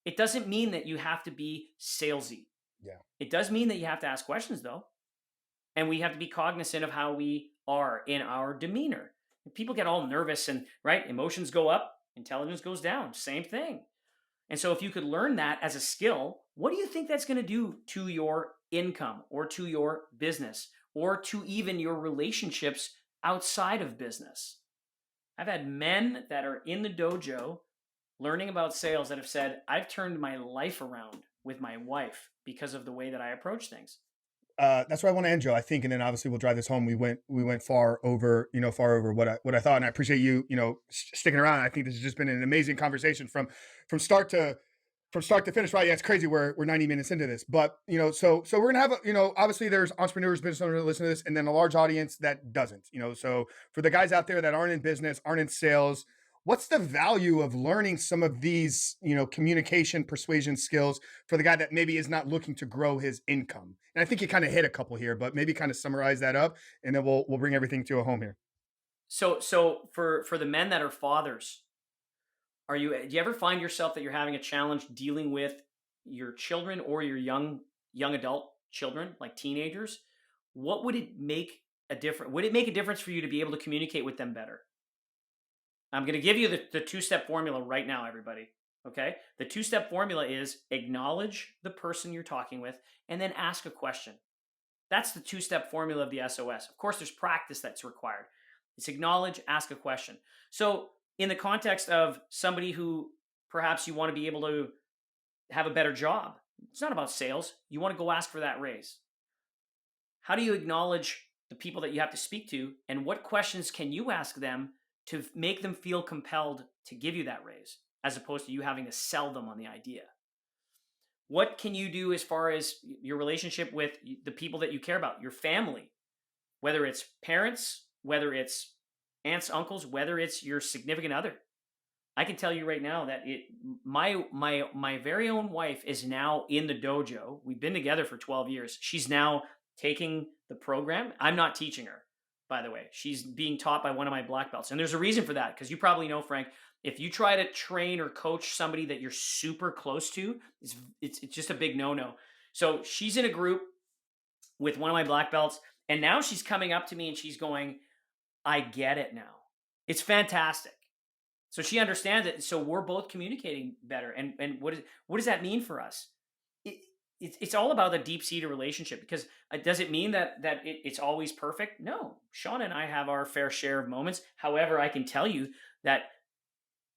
It doesn't mean that you have to be salesy. Yeah. It does mean that you have to ask questions, though. And we have to be cognizant of how we are in our demeanor. People get all nervous and, right, emotions go up, intelligence goes down. Same thing. And so if you could learn that as a skill, what do you think that's going to do to your income or to your business or to even your relationships outside of business? I've had men that are in the dojo learning about sales that have said, I've turned my life around with my wife because of the way that I approach things. That's where I want to end, Joe. I think, and then obviously we'll drive this home. We went far over, far over what I thought, and I appreciate you, sticking around. I think this has just been an amazing conversation from start to finish. Right? Yeah, it's crazy. We're 90 minutes into this, but so we're gonna have obviously there's entrepreneurs, business owners that listen to this, and then a large audience that doesn't. So for the guys out there that aren't in business, aren't in sales, what's the value of learning some of these, communication, persuasion skills for the guy that maybe is not looking to grow his income? And I think you kind of hit a couple here, but maybe kind of summarize that up, and then we'll bring everything to a home here. So for the men that are fathers, do you ever find yourself that you're having a challenge dealing with your children or your young adult children, like teenagers? What would it make a difference? Would it make a difference for you to be able to communicate with them better? I'm going to give you the two-step formula right now, everybody. Okay? The two-step formula is acknowledge the person you're talking with and then ask a question. That's the two-step formula of the S.O.S. Of course, there's practice that's required. It's acknowledge, ask a question. So in the context of somebody who perhaps you want to be able to have a better job, it's not about sales. You want to go ask for that raise. How do you acknowledge the people that you have to speak to, and what questions can you ask them to make them feel compelled to give you that raise, as opposed to you having to sell them on the idea? What can you do as far as your relationship with the people that you care about, your family, whether it's parents, whether it's aunts, uncles, whether it's your significant other? I can tell you right now that my very own wife is now in the dojo. We've been together for 12 years. She's now taking the program. I'm not teaching her, by the way. She's being taught by one of my black belts. And there's a reason for that, because you probably know, Frank, if you try to train or coach somebody that you're super close to, it's just a big no-no. So she's in a group with one of my black belts, and now she's coming up to me and she's going, I get it now. It's fantastic. So she understands it. So we're both communicating better. And what does that mean for us? It's all about the deep-seated relationship, because does it mean that it's always perfect? No. Sean and I have our fair share of moments. However, I can tell you that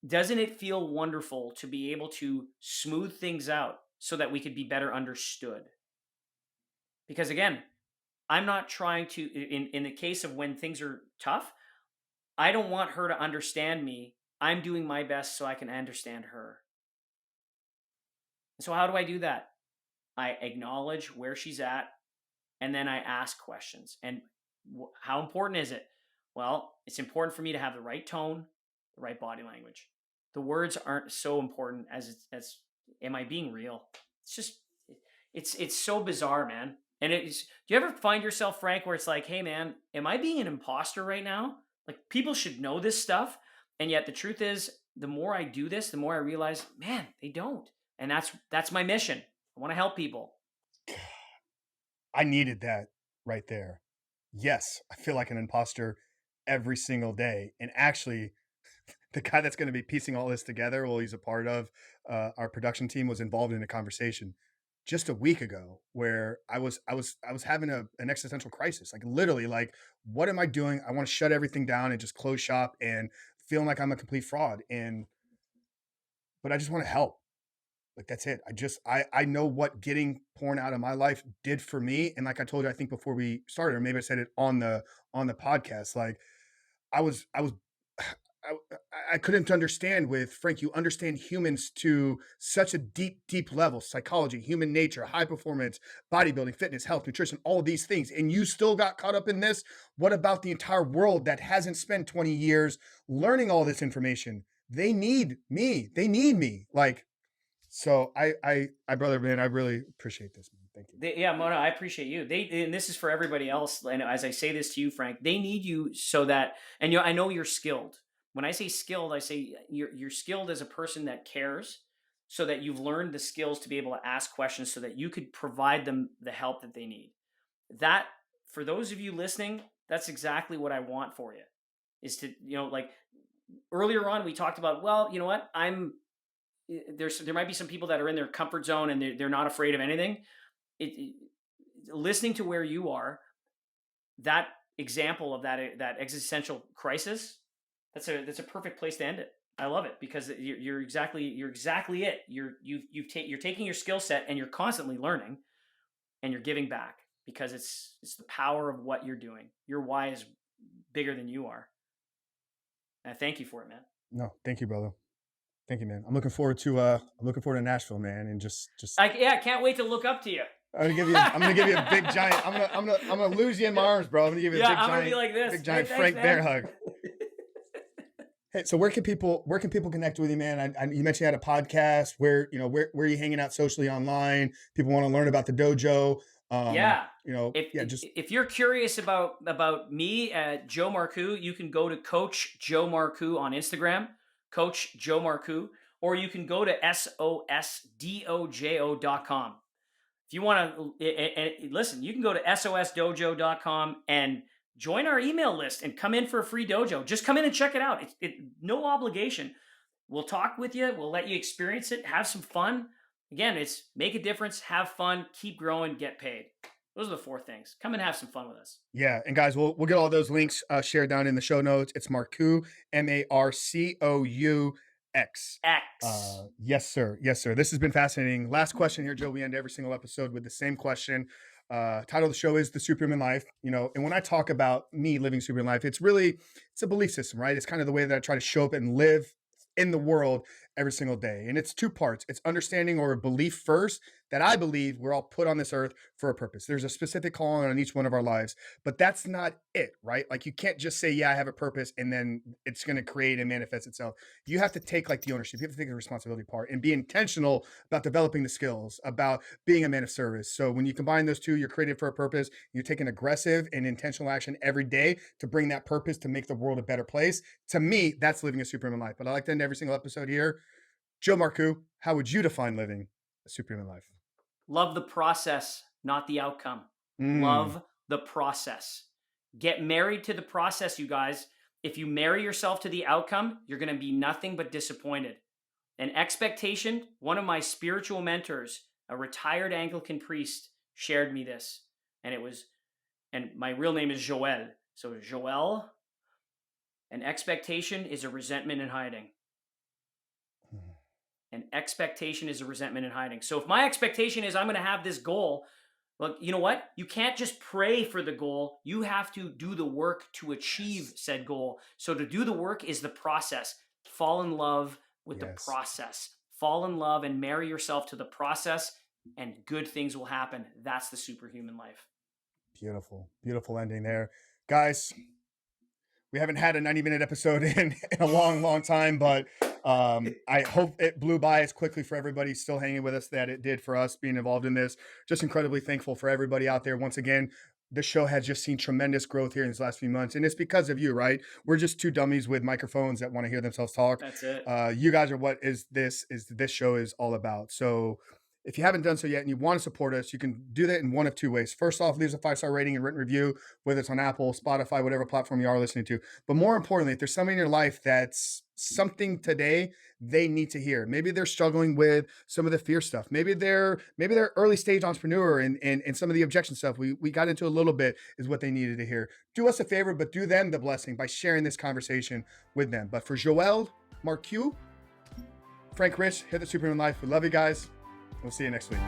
doesn't it feel wonderful to be able to smooth things out so that we could be better understood? Because again, I'm not trying to, in the case of when things are tough, I don't want her to understand me. I'm doing my best so I can understand her. So how do I do that? I acknowledge where she's at, and then I ask questions. And how important is it? Well, it's important for me to have the right tone, the right body language. The words aren't so important as am I being real? It's just, it's so bizarre, man. And do you ever find yourself, Frank, where it's like, hey man, am I being an imposter right now? Like, people should know this stuff. And yet the truth is, the more I do this, the more I realize, man, they don't. And that's my mission. I want to help people. I needed that right there. Yes, I feel like an imposter every single day. And actually, the guy that's going to be piecing all this together, well, he's a part of our production team, was involved in a conversation just a week ago where I was having an existential crisis. Like, literally, like, what am I doing? I want to shut everything down and just close shop, and feeling like I'm a complete fraud. But I just want to help. Like, that's it. I know what getting porn out of my life did for me. And like I told you, I think before we started, or maybe I said it on the podcast, like I was I couldn't understand with Frank. You understand humans to such a deep level: psychology, human nature, high performance, bodybuilding, fitness, health, nutrition, all of these things. And you still got caught up in this. What about the entire world that hasn't spent 20 years learning all this information? They need me. They need me. Like, so I brother, man, I really appreciate this, man. Thank you. Yeah, Mona, I appreciate you. And this is for everybody else. And as I say this to you, Frank, they need you so that, and I know you're skilled. When I say skilled, I say you're skilled as a person that cares, so that you've learned the skills to be able to ask questions so that you could provide them the help that they need. That, for those of you listening, that's exactly what I want for you, is to, like earlier on, we talked about, well, you know what, there might be some people that are in their comfort zone and they're not afraid of anything. Listening to where you are, that example of that existential crisis, that's a perfect place to end it. I love it, because you're exactly it. You're taking your skill set and you're constantly learning, and you're giving back, because it's the power of what you're doing. Your why is bigger than you are. And I thank you for it, man. No, thank you, brother. Thank you, man. I'm looking forward to Nashville, man, and just. I can't wait to look up to you. I'm gonna give you a big giant. I'm gonna lose you in my arms, bro. I'm gonna give you a big I'm giant, gonna be like this. big giant Hey, Frank thanks, bear hug. Hey, so where can people connect with you, man? You mentioned you had a podcast. Where are you hanging out socially online? People want to learn about the dojo. If you're curious about me, Joe Marcoux, you can go to Coach Joe Marcoux on Instagram, Coach Joe Marcoux, or you can go to SOSDOJO.com. If you want to listen, you can go to SOSDojo.com and join our email list and come in for a free dojo. Just come in and check it out. It's no obligation. We'll talk with you. We'll let you experience it. Have some fun. Again, it's make a difference, have fun, keep growing, get paid. Those are the 4 things. Come and have some fun with us. Yeah, and guys, we'll get all those links shared down in the show notes. It's Marcoux, Marcoux. Yes, sir. This has been fascinating. Last question here, Joe. We end every single episode with the same question. Title of the show is The Superhuman Life. And when I talk about me living superhuman life, it's a belief system, right? It's kind of the way that I try to show up and live in the world every single day. And it's 2 parts. It's understanding or a belief first that I believe we're all put on this earth for a purpose. There's a specific calling on each one of our lives, but that's not it, right? Like, you can't just say, yeah, I have a purpose, and then it's going to create and manifest itself. You have to take the ownership. You have to take the responsibility part and be intentional about developing the skills, about being a man of service. So when you combine those 2, you're created for a purpose. You're taking aggressive and intentional action every day to bring that purpose to make the world a better place. To me, that's living a superhuman life. But I like to end every single episode here. Joe Marcoux, how would you define living a superhuman life? Love the process, not the outcome. Love the process. Get married to the process, you guys. If you marry yourself to the outcome, you're going to be nothing but disappointed. And expectation, one of my spiritual mentors, a retired Anglican priest, shared me this. And my real name is Joel. So Joel, an expectation is a resentment in hiding. And expectation is a resentment in hiding. So if my expectation is I'm going to have this goal, well, you know what? You can't just pray for the goal. You have to do the work to achieve said goal. So to do the work is the process. Fall in love with the process. Fall in love and marry yourself to the process, and good things will happen. That's the superhuman life. Beautiful, beautiful ending there. Guys, we haven't had a 90-minute episode in a long time, but I hope it blew by as quickly for everybody still hanging with us that it did for us being involved in this. Just incredibly thankful for everybody out there. Once again, the show has just seen tremendous growth here in these last few months. And it's because of you, right? We're just 2 dummies with microphones that want to hear themselves talk. That's it. You guys are what this show is all about. So if you haven't done so yet and you want to support us, you can do that in one of 2 ways. First off, leave us a 5-star rating and written review, whether it's on Apple, Spotify, whatever platform you are listening to. But more importantly, if there's somebody in your life that's something today they need to hear. Maybe they're struggling with some of the fear stuff. Maybe they're early stage entrepreneur and some of the objection stuff we got into a little bit is what they needed to hear. Do us a favor, but do them the blessing by sharing this conversation with them. But for Joel Marcoux, Frank Rich, hit the Superhuman Life. We love you guys. We'll see you next week.